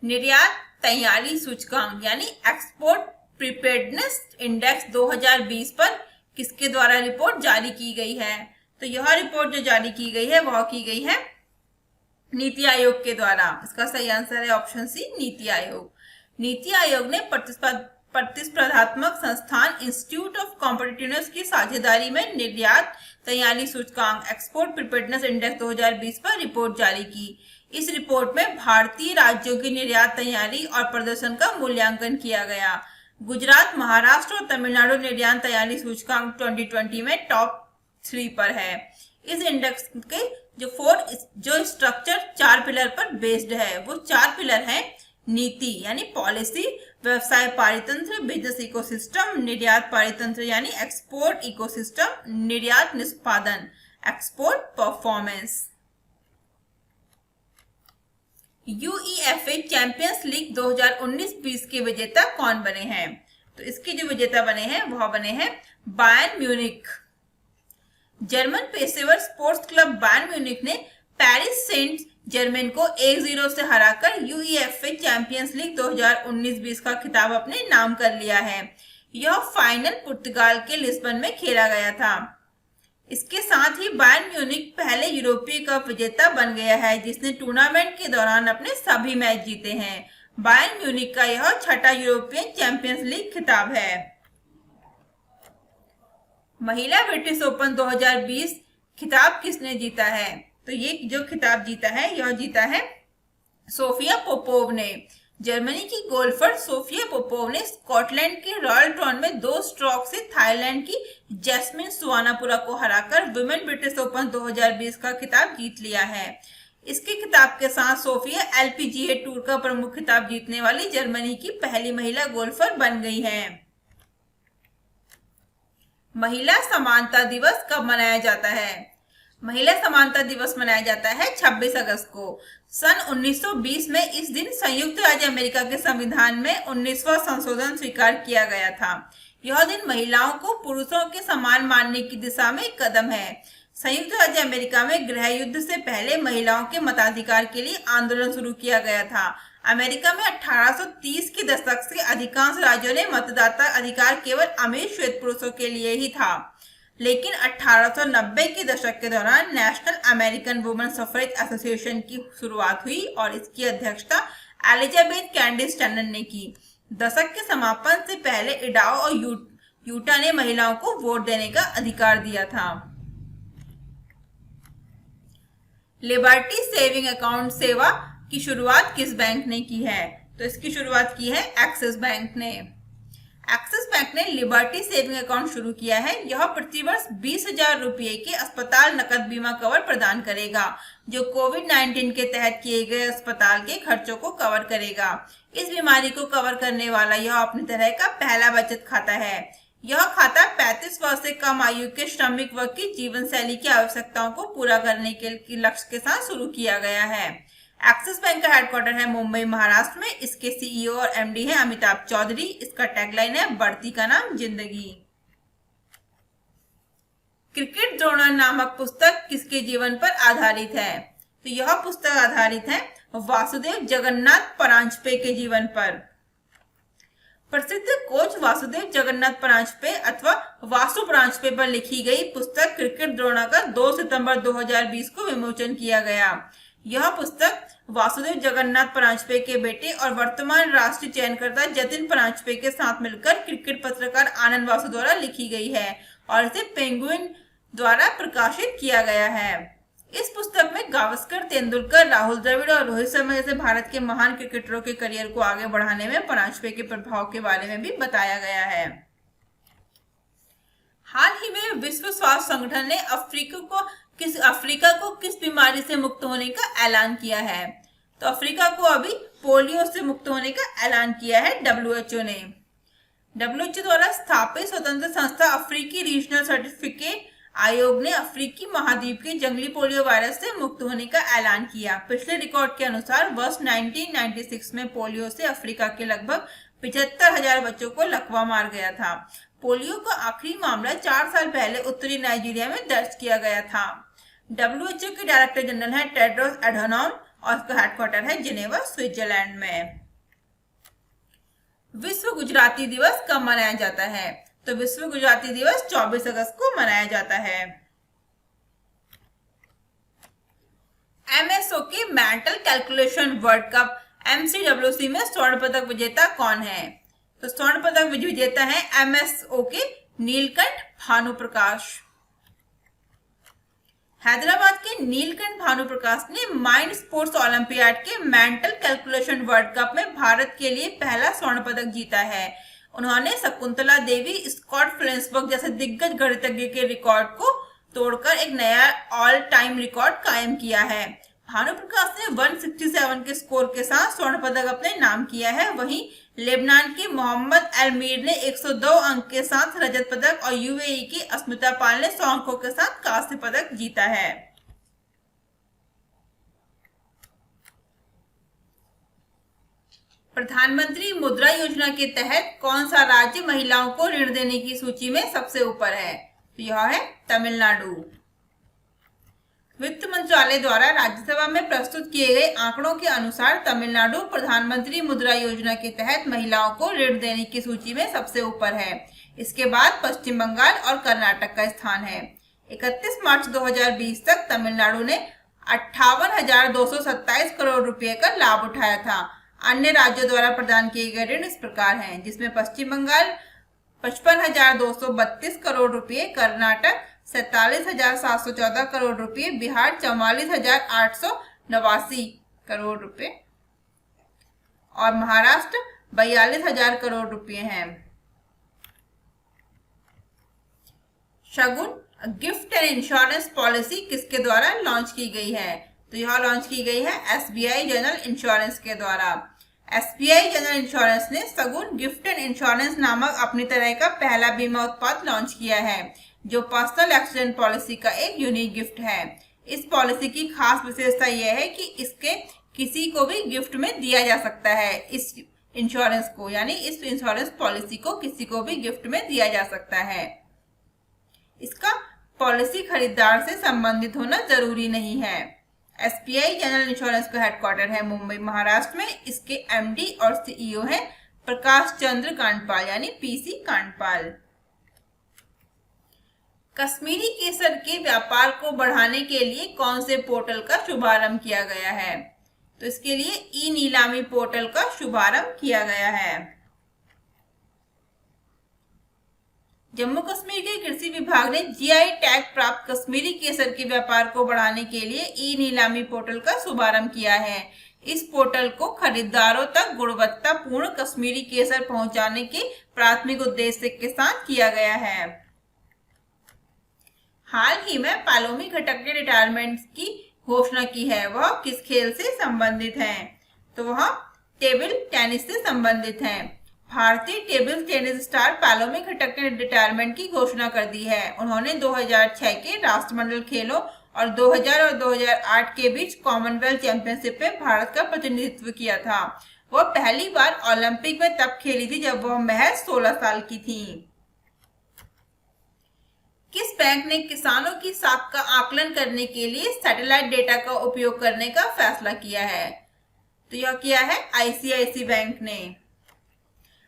निर्यात तैयारी सूचकांक यानी एक्सपोर्ट प्रिपेयर्डनेस इंडेक्स 2020 पर किसके द्वारा रिपोर्ट जारी की गई है? तो यह रिपोर्ट जो जारी की गई है वह की गई है नीति आयोग के द्वारा। इसका सही आंसर है ऑप्शन सी, नीति आयोग। नीति आयोग ने प्रतिस्पर्धात्मक संस्थान इंस्टीट्यूट ऑफ कॉम्पिटिटिवनेस की साझेदारी में निर्यात तैयारी सूचकांक एक्सपोर्ट प्रिपेयर्डनेस इंडेक्स 2020 पर रिपोर्ट जारी की। इस रिपोर्ट में भारतीय राज्यों की निर्यात तैयारी और प्रदर्शन का मूल्यांकन किया गया। गुजरात, महाराष्ट्र और तमिलनाडु निर्यात तैयारी सूचकांक 2020 में टॉप 3 पर है। इस इंडेक्स के जो स्ट्रक्चर 4 पिलर पर बेस्ड है, वो 4 पिलर हैं नीति यानी पॉलिसी, व्यवसाय पारितंत्र बिजनेस इकोसिस्टम, निर्यात पारितंत्र यानी एक्सपोर्ट इकोसिस्टम, निर्यात निष्पादन export performance. UEFA champions league 2019-20 के विजेता कौन बने हैं? तो इसके जो विजेता बने हैं वह बने हैं बायर्न म्यूनिख। जर्मन पेशेवर स्पोर्ट्स क्लब बायर्न म्यूनिख ने पेरिस सेंट जर्मेन को 1-0 से हराकर यूईएफए चैंपियंस लीग 2019-20 का खिताब अपने नाम कर लिया है। यह फाइनल पुर्तगाल के लिस्बन में खेला गया था। इसके साथ ही बायर्न म्यूनिख पहले यूरोपीय कप विजेता बन गया है जिसने टूर्नामेंट के दौरान अपने सभी मैच जीते हैं। बायर्न म्यूनिख का यह छठा यूरोपियन चैंपियंस लीग खिताब है। महिला ब्रिटिश ओपन 2020 खिताब किसने जीता है? तो ये जो खिताब जीता है यह जीता है सोफिया पोपोव ने। जर्मनी की गोल्फर सोफिया पोपोव ने स्कॉटलैंड के रॉयल ट्रॉन में 2 स्ट्रोक से थाईलैंड की जैस्मिन सुवानापुरा को हराकर वुमेन ब्रिटिश ओपन 2020 का खिताब जीत लिया है। इसके खिताब के साथ सोफिया एलपीजीए टूर का प्रमुख खिताब जीतने वाली जर्मनी की पहली महिला गोल्फर बन गई है। महिला समानता दिवस कब मनाया जाता है? महिला समानता दिवस मनाया जाता है 26 अगस्त को। सन 1920 में इस दिन संयुक्त राज्य अमेरिका के संविधान में 19वां संशोधन स्वीकार किया गया था। यह दिन महिलाओं को पुरुषों के समान मानने की दिशा में एक कदम है। संयुक्त राज्य अमेरिका में गृह युद्ध से पहले महिलाओं के मताधिकार के लिए आंदोलन शुरू किया गया था। अमेरिका में 1830 के दशक से अधिकांश राज्यों ने मतदाता अधिकार केवल अमीर श्वेत पुरुषों के लिए ही था, लेकिन 1890 के दशक के दौरान national American women suffrage association की शुरुआत हुई और इसकी अध्यक्षता एलिजाबेथ कैंडिस टनन ने की। दशक के समापन से पहले इडाहो और यूटा ने महिलाओं को वोट देने का अधिकार दिया था। लिबर्टी सेविंग अकाउंट सेवा की शुरुआत किस बैंक ने की है? तो इसकी शुरुआत की है एक्सिस बैंक ने। एक्सिस बैंक ने लिबर्टी सेविंग अकाउंट शुरू किया है। यह प्रतिवर्ष 20,000 रुपये के अस्पताल नकद बीमा कवर प्रदान करेगा, जो कोविड-19 के तहत किए गए अस्पताल के खर्चों को कवर करेगा। इस बीमारी को कवर करने वाला यह अपनी तरह का पहला बचत खाता है। यह खाता 35 वर्ष से कम आयु के श्रमिक वर्ग की जीवन शैली की आवश्यकताओं को पूरा करने के लक्ष्य के साथ शुरू किया गया है। एक्सिस बैंक का हेडक्वार्टर है मुंबई, महाराष्ट्र में। इसके सीईओ और एमडी है अमिताभ चौधरी। इसका टैगलाइन है बढ़ती का नाम जिंदगी। क्रिकेट द्रोणा नामक पुस्तक किसके जीवन पर आधारित है? तो यह पुस्तक आधारित है वासुदेव जगन्नाथ परांजपे के जीवन पर। प्रसिद्ध कोच वासुदेव जगन्नाथ परांजपे अथवा वासु परांजपे पर लिखी गई पुस्तक क्रिकेट द्रोणा का 2 सितंबर 2020 को विमोचन किया गया। यह पुस्तक वासुदेव जगन्नाथ परांजपे के बेटे और वर्तमान राष्ट्रीय चयनकर्ता जतिन परांजपे के साथ मिलकर क्रिकेट पत्रकार आनंद वासु द्वारा लिखी गई है और इसे पेंगुइन द्वारा प्रकाशित किया गया है। इस पुस्तक में गावस्कर, तेंदुलकर, राहुल द्रविड़ और रोहित शर्मा जैसे भारत के महान क्रिकेटरों के करियर को आगे बढ़ाने में परांजपे के प्रभाव के बारे में भी बताया गया है। हाल ही में विश्व स्वास्थ्य संगठन ने अफ्रीका को किस बीमारी से मुक्त होने का ऐलान किया है? तो अफ्रीका को अभी पोलियो से मुक्त होने का ऐलान किया है डब्ल्यूएचओ ने। डब्ल्यूएचओ द्वारा स्थापित स्वतंत्र संस्था अफ्रीकी रीजनल सर्टिफिकेट आयोग ने अफ्रीकी महाद्वीप के जंगली पोलियो वायरस से मुक्त होने का ऐलान किया। पिछले रिकॉर्ड के अनुसार वर्ष 1996 में पोलियो से अफ्रीका के लगभग 75,000 बच्चों को लकवा मार गया था। पोलियो का आखिरी मामला 4 साल पहले उत्तरी नाइजीरिया में दर्ज किया गया था। WHO के डायरेक्टर जनरल है टेड्रोस एडहानोम और उसका हेडक्वार्टर है जिनेवा, स्विट्जरलैंड में। विश्व गुजराती दिवस कब मनाया जाता है? तो विश्व गुजराती दिवस 24 अगस्त को मनाया जाता है। MSO के mental calculation world cup MCWC में स्वर्ण पदक विजेता कौन है? तो स्वर्ण पदक विजेता है MSO के नीलकंठ भानुप्रकाश। हैदराबाद के नीलकंठ भानुप्रकाश ने माइंड स्पोर्ट्स ओलंपियाड के मेंटल कैलकुलेशन वर्ल्ड कप में भारत के लिए पहला स्वर्ण पदक जीता है। उन्होंने शकुंतला देवी, स्कॉट फ्लेंसबर्ग जैसे दिग्गज गणितज्ञ के रिकॉर्ड को तोड़कर एक नया ऑल टाइम रिकॉर्ड कायम किया है। भानुप्रकाश ने 167 के स्कोर के साथ स्वर्ण पदक अपने नाम किया है। वहीं लेबनान के मोहम्मद अल मीर ने 102 अंक के साथ रजत पदक और यूएई की अस्मिता पाल ने 100 अंकों के साथ कांस्य पदक जीता है। प्रधानमंत्री मुद्रा योजना के तहत कौन सा राज्य महिलाओं को ऋण देने की सूची में सबसे ऊपर है? तो यह है तमिलनाडु। वित्त मंत्रालय द्वारा राज्यसभा में प्रस्तुत किए गए आंकड़ों के अनुसार तमिलनाडु प्रधानमंत्री मुद्रा योजना के तहत महिलाओं को ऋण देने की सूची में सबसे ऊपर है। इसके बाद पश्चिम बंगाल और कर्नाटक का स्थान है। 31 मार्च 2020 तक तमिलनाडु ने 58,227 करोड़ रुपए का लाभ उठाया था। अन्य राज्यों द्वारा प्रदान किए गए ऋण इस प्रकार हैं, जिसमें पश्चिम बंगाल 55,232 करोड़ रुपए, कर्नाटक 47,714 करोड़ रुपए, बिहार 44,889 करोड़ रुपए और महाराष्ट्र 42,000 करोड़ रुपए हैं। शगुन गिफ्ट एंड इंश्योरेंस पॉलिसी किसके द्वारा लॉन्च की गई है? तो यह लॉन्च की गई है SBI जनरल इंश्योरेंस के द्वारा। SBI जनरल इंश्योरेंस ने शगुन गिफ्ट एंड इंश्योरेंस नामक अपनी तरह का पहला बीमा उत्पाद लॉन्च किया है, जो पर्सनल एक्सीडेंट पॉलिसी का एक यूनिक गिफ्ट है। इस पॉलिसी की खास विशेषता यह है कि इसके किसी को भी गिफ्ट में दिया जा सकता है। इस इंश्योरेंस को यानी इस इंश्योरेंस पॉलिसी को किसी को भी गिफ्ट में दिया जा सकता है। इसका पॉलिसी खरीदार से संबंधित होना जरूरी नहीं है। SBI जनरल इंश्योरेंस का हेडक्वार्टर है मुंबई, महाराष्ट्र में। इसके MD और CEO है प्रकाश चंद्र कांडपाल यानी PC कांडपाल। कश्मीरी केसर के व्यापार को बढ़ाने के लिए कौन से पोर्टल का शुभारंभ किया गया है? तो इसके लिए ई नीलामी पोर्टल का शुभारंभ किया गया है। जम्मू कश्मीर के कृषि विभाग ने GI टैग प्राप्त कश्मीरी केसर के व्यापार को बढ़ाने के लिए ई नीलामी पोर्टल का शुभारंभ किया है। इस पोर्टल को खरीदारों तक गुणवत्तापूर्ण कश्मीरी केसर पहुंचाने के प्राथमिक उद्देश्य के साथ किया गया है। हाल ही में पालोमी घटक ने रिटायरमेंट की घोषणा की है। वह किस खेल से संबंधित हैं? तो वह टेबल टेनिस से संबंधित हैं। भारतीय टेबल टेनिस स्टार पालोमी घटक ने रिटायरमेंट की घोषणा कर दी है। उन्होंने 2006 के राष्ट्रमंडल खेलों और 2000 और 2008 के बीच कॉमनवेल्थ चैंपियनशिप में भारत का प्रतिनिधित्व किया था। वह पहली बार ओलंपिक में तब खेली थी जब वह महज 16 साल की थी। किस बैंक ने किसानों की साख का आकलन करने के लिए सैटेलाइट डेटा का उपयोग करने का फैसला किया है? तो यह किया है ICICI बैंक ने।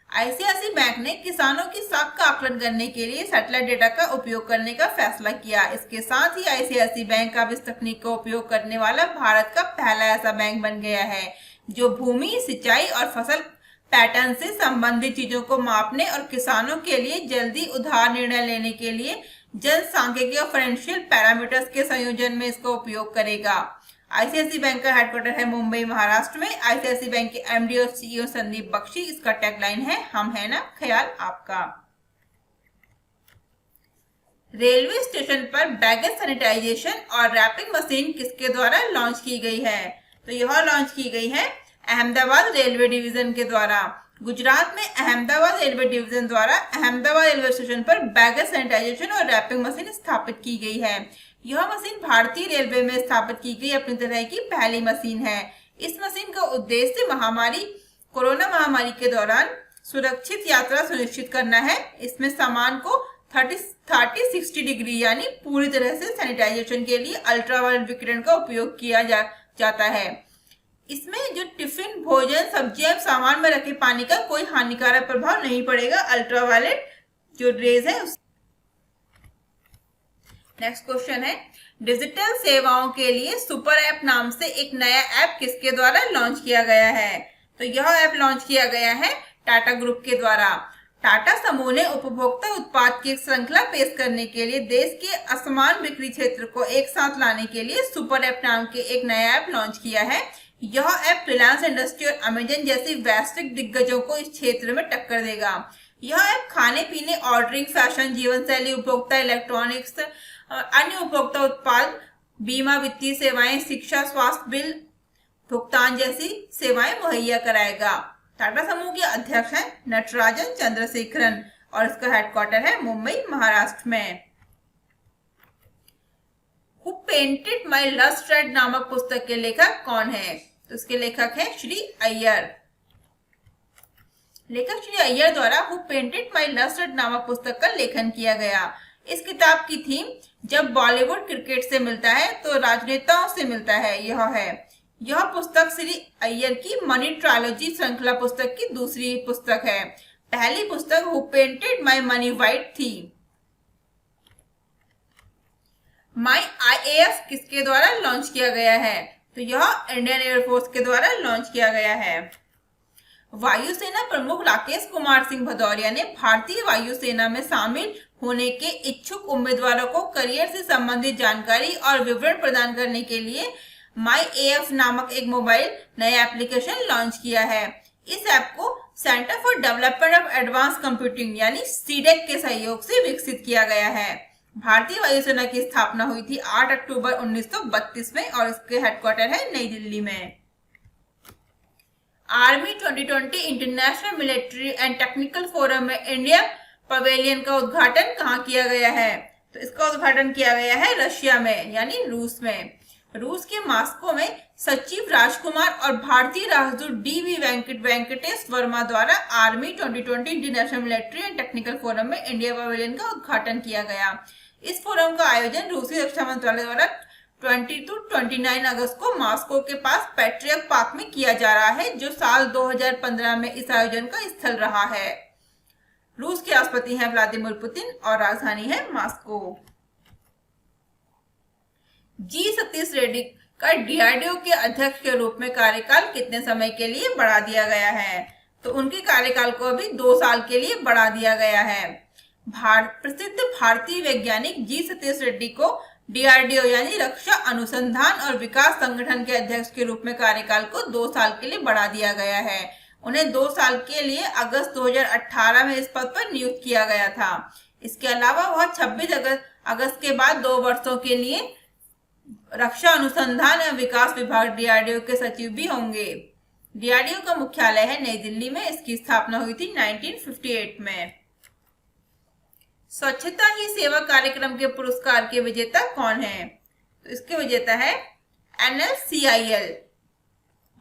ICICI बैंक ने किसानों की साख का आकलन करने के लिए सैटेलाइट डेटा का उपयोग करने का फैसला किया। इसके साथ ही ICICI बैंक अब इस तकनीक का उपयोग करने वाला भारत का पहला ऐसा बैंक बन गया है जो भूमि, सिंचाई और फसल पैटर्न से संबंधित चीजों को मापने और किसानों के लिए जल्दी उधार निर्णय लेने के लिए जनसांख्यिकीय और फाइनेंशियल पैरामीटर्स के संयोजन में इसका उपयोग करेगा। ICICI बैंक का हेडक्वार्टर है मुंबई, महाराष्ट्र में। ICICI बैंक के MD और CEO संदीप बख्शी। इसका टैगलाइन है, हम है ना, ख्याल आपका। रेलवे स्टेशन पर बैगेज सैनिटाइजेशन और रैपिंग मशीन किसके द्वारा लॉन्च की गई है? तो यह लॉन्च की गई है अहमदाबाद रेलवे डिवीजन के द्वारा। गुजरात में अहमदाबाद रेलवे डिवीजन द्वारा अहमदाबाद रेलवे स्टेशन पर बैगेज सैनिटाइजेशन और रैपिंग मशीन स्थापित की गई है। यह मशीन भारतीय रेलवे में स्थापित की गई अपनी तरह की पहली मशीन है। इस मशीन का उद्देश्य कोरोना महामारी के दौरान सुरक्षित यात्रा सुनिश्चित करना है। इसमें सामान को 30-60 डिग्री यानी पूरी तरह से सैनिटाइजेशन के लिए अल्ट्रावायलेट विकिरण का उपयोग किया जाता है। इसमें जो टिफिन, भोजन, सब्जियां, सामान में रखे पानी का कोई हानिकारक प्रभाव नहीं पड़ेगा अल्ट्रावायलेट जो रेज है। नेक्स्ट क्वेश्चन है, डिजिटल सेवाओं के लिए सुपर ऐप नाम से एक नया ऐप किसके द्वारा लॉन्च किया गया है? तो यह ऐप लॉन्च किया गया है टाटा ग्रुप के द्वारा। टाटा समूह ने उपभोक्ता उत्पाद की एक श्रृंखला पेश करने के लिए देश के असमान बिक्री क्षेत्र को एक साथ लाने के लिए सुपर ऐप नाम के एक नया ऐप लॉन्च किया है। यह ऐप रिलायंस इंडस्ट्री और अमेजन जैसी वैश्विक दिग्गजों को इस क्षेत्र में टक्कर देगा। यह ऐप खाने पीने, ऑर्डरिंग, फैशन, जीवन शैली, उपभोक्ता इलेक्ट्रॉनिक्स, अन्य उपभोक्ता उत्पाद, बीमा, वित्तीय सेवाएं, शिक्षा, स्वास्थ्य बिल भुगतान जैसी सेवाएं मुहैया कराएगा। टाटा समूह के अध्यक्ष हैं नटराजन चंद्रशेखरन और इसका हेडक्वार्टर है मुंबई, महाराष्ट्र में। Who painted my lust red नामक पुस्तक के लेखक कौन है? तो इसके लेखक हैं श्री अय्यर। लेखक श्री अय्यर द्वारा who painted my lust red नामक पुस्तक का लेखन किया गया। इस किताब की थीम जब बॉलीवुड क्रिकेट से मिलता है तो राजनेताओं से मिलता है यह है। यह पुस्तक श्री अय्यर की मनी ट्रायोलॉजी श्रृंखला पुस्तक की दूसरी पुस्तक है। पहली पुस्तक who painted my money white थी। माई आईएएफ किसके द्वारा लॉन्च किया गया है? तो यह इंडियन एयरफोर्स के द्वारा लॉन्च किया गया है। वायुसेना प्रमुख राकेश कुमार सिंह भदौरिया ने भारतीय वायुसेना में शामिल होने के इच्छुक उम्मीदवारों को करियर से संबंधित जानकारी और विवरण प्रदान करने के लिए माई एएफ नामक एक मोबाइल नया एप्लीकेशन लॉन्च किया है। इस ऐप को centre for development of advance computing यानी सीडेक के सहयोग से विकसित किया गया है। भारतीय वायुसेना की स्थापना हुई थी 8 अक्टूबर 1932 में और इसके हेडक्वार्टर है नई दिल्ली में। Army 2020 international military and technical forum में इंडिया पवेलियन का उद्घाटन कहाँ किया गया है? तो इसका उद्घाटन किया गया है रशिया में यानी रूस में। रूस के मॉस्को में सचिव राजकुमार और भारतीय राजदूत डीवी वेंकटेश वर्मा द्वारा army 2020 international military and technical forum में इंडिया पवेलियन का उद्घाटन किया गया। इस फोरम का आयोजन रूसी रक्षा मंत्रालय द्वारा 20-29 अगस्त को मॉस्को के पास पैट्रियट पार्क में किया जा रहा है, जो साल 2015 में इस आयोजन का स्थल रहा है। रूस के राष्ट्रपति हैं व्लादिमीर पुतिन और राजधानी है मॉस्को। जी सतीश रेड्डी का डीआरडीओ के अध्यक्ष के रूप में कार्यकाल कितने समय के लिए बढ़ा दिया गया है? तो उनके कार्यकाल को अभी 2 साल के लिए बढ़ा दिया गया है। प्रसिद्ध भारतीय वैज्ञानिक जी सतीश रेड्डी को डीआरडीओ यानी रक्षा अनुसंधान और विकास संगठन के अध्यक्ष के रूप में कार्यकाल को 2 साल के लिए बढ़ा दिया गया है। उन्हें 2 साल के लिए अगस्त 2018 में इस पद पर नियुक्त किया गया था। इसके अलावा वह 26 अगस्त के बाद 2 वर्षों के लिए रक्षा अनुसंधान एवं विकास विभाग डीआरडीओ के सचिव भी होंगे। डीआरडीओ का मुख्यालय है नई दिल्ली में। इसकी स्थापना हुई थी 1958 में। स्वच्छता ही सेवा कार्यक्रम के पुरस्कार के विजेता कौन है? तो इसके विजेता है NLCIL।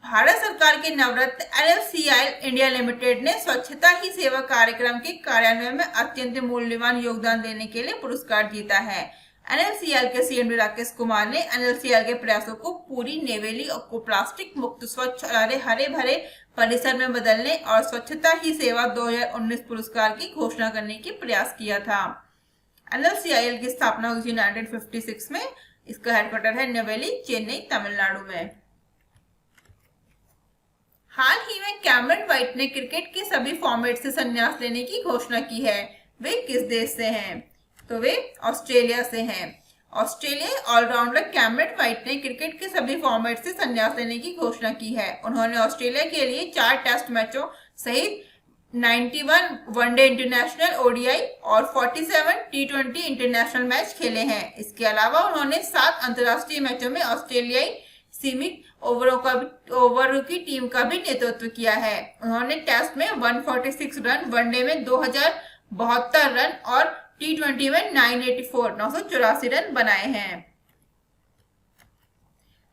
भारत सरकार के नवरत्न NLCIL इंडिया लिमिटेड ने स्वच्छता ही सेवा कार्यक्रम के कार्यान्वयन में अत्यंत मूल्यवान योगदान देने के लिए पुरस्कार जीता है। NLCIL के सीएमडी राकेश कुमार ने NLCIL के प्रयासों को पूरी नेवेली को प्लास्टिक मुक्त, स्वच्छ और हरे भरे परिसर में बदलने और स्वच्छता ही सेवा 2019 पुरस्कार की घोषणा करने की प्रयास किया था। NLCIL की स्थापना हुई थी 1956 में। इसका हेडक्वार्टर है नेवेली, चेन्नई, तमिलनाडु में। हाल ही में कैमरन व्हाइट ने क्रिकेट के सभी फॉर्मेट से संन्यास लेने की घोषणा की है। वे किस देश से हैं? तो वे ऑस्ट्रेलिया से हैं। ऑस्ट्रेलियाई ऑलराउंडर कैमरन व्हाइट ने क्रिकेट के सभी फॉर्मेट से संन्यास लेने की घोषणा की है। उन्होंने ऑस्ट्रेलिया के लिए 4 टेस्ट मैचों सहित 91 वनडे इंटरनेशनल ओडीआई और 47 टी20 इंटरनेशनल मैच खेले हैं। इसके अलावा उन्होंने 7 अंतर्राष्ट्रीय मैचों में ऑस्ट्रेलियाई सीमित ओवरों की टीम का भी नेतृत्व किया है। उन्होंने टेस्ट में 146 रन, वनडे में 2072 रन और टी20 में 984 रन बनाए हैं।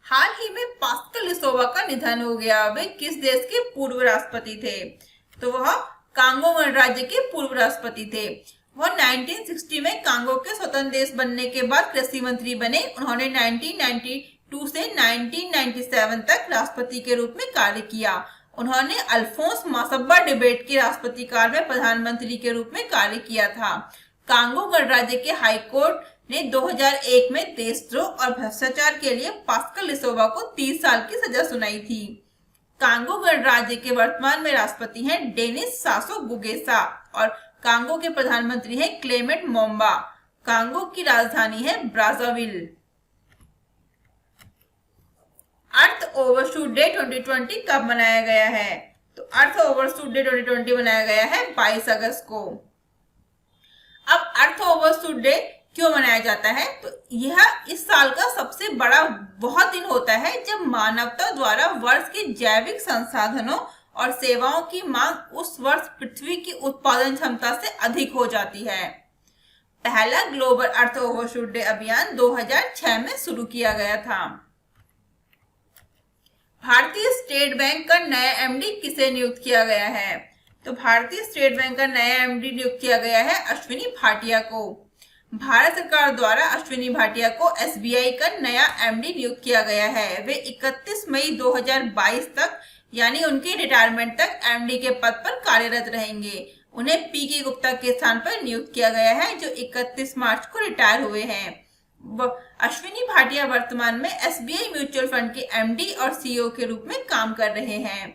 हाल ही में पास्कल लिसोवा का निधन हो गया। वे किस देश के पूर्व राष्ट्रपति थे? तो वह कांगो गणराज्य के पूर्व राष्ट्रपति थे। वह 1960 में कांगो के स्वतंत्र देश बनने के बाद कृषि मंत्री बने। उन्होंने 1992 से 1997 तक राष्ट्रपति के रूप में कार्य किया। उन्होंने अल्फोंस मासब्बा डिबेट के राष्ट्रपति काल में प्रधानमंत्री के रूप में कार्य किया था। कांगो गणराज्य के हाई कोर्ट ने 2001 में देशद्रोह और भ्रष्टाचार के लिए पास्कल लिसोवा को 30 साल की सजा सुनाई थी। कांगो गणराज्य के वर्तमान में राष्ट्रपति हैं डेनिस सासो गुगेसा और कांगो के प्रधानमंत्री हैं क्लेमेंट मोम्बा। कांगो की राजधानी है ब्राज़ाविल। अर्थ ओवरशूट डे 2020 कब मनाया गया है? तो अर्थ ओवरशूट डे 2020 मनाया गया है 22 अगस्त को। अब अर्थ ओवरशूट डे क्यों मनाया जाता है? तो यह इस साल का सबसे बड़ा बहुत दिन होता है जब मानवता द्वारा वर्ष के जैविक संसाधनों और सेवाओं की मांग उस वर्ष पृथ्वी की उत्पादन क्षमता से अधिक हो जाती है। पहला ग्लोबल अर्थ ओवरशूट डे अभियान 2006 में शुरू किया गया था। भारतीय स्टेट बैंक का नया एमडी किसे नियुक्त किया गया है? तो भारतीय स्टेट बैंक का नया एमडी नियुक्त किया गया है अश्विनी भाटिया को। भारत सरकार द्वारा अश्विनी भाटिया को एसबीआई का नया एमडी नियुक्त किया गया है। वे 31 मई 2022 तक यानी उनके रिटायरमेंट तक एमडी के पद पर कार्यरत रहेंगे। उन्हें पीके गुप्ता के स्थान पर नियुक्त किया गया है जो 31 मार्च को रिटायर हुए हैं। अश्विनी भाटिया वर्तमान में एसबीआई म्यूचुअल फंड के एमडी और सीईओ के रूप में काम कर रहे हैं।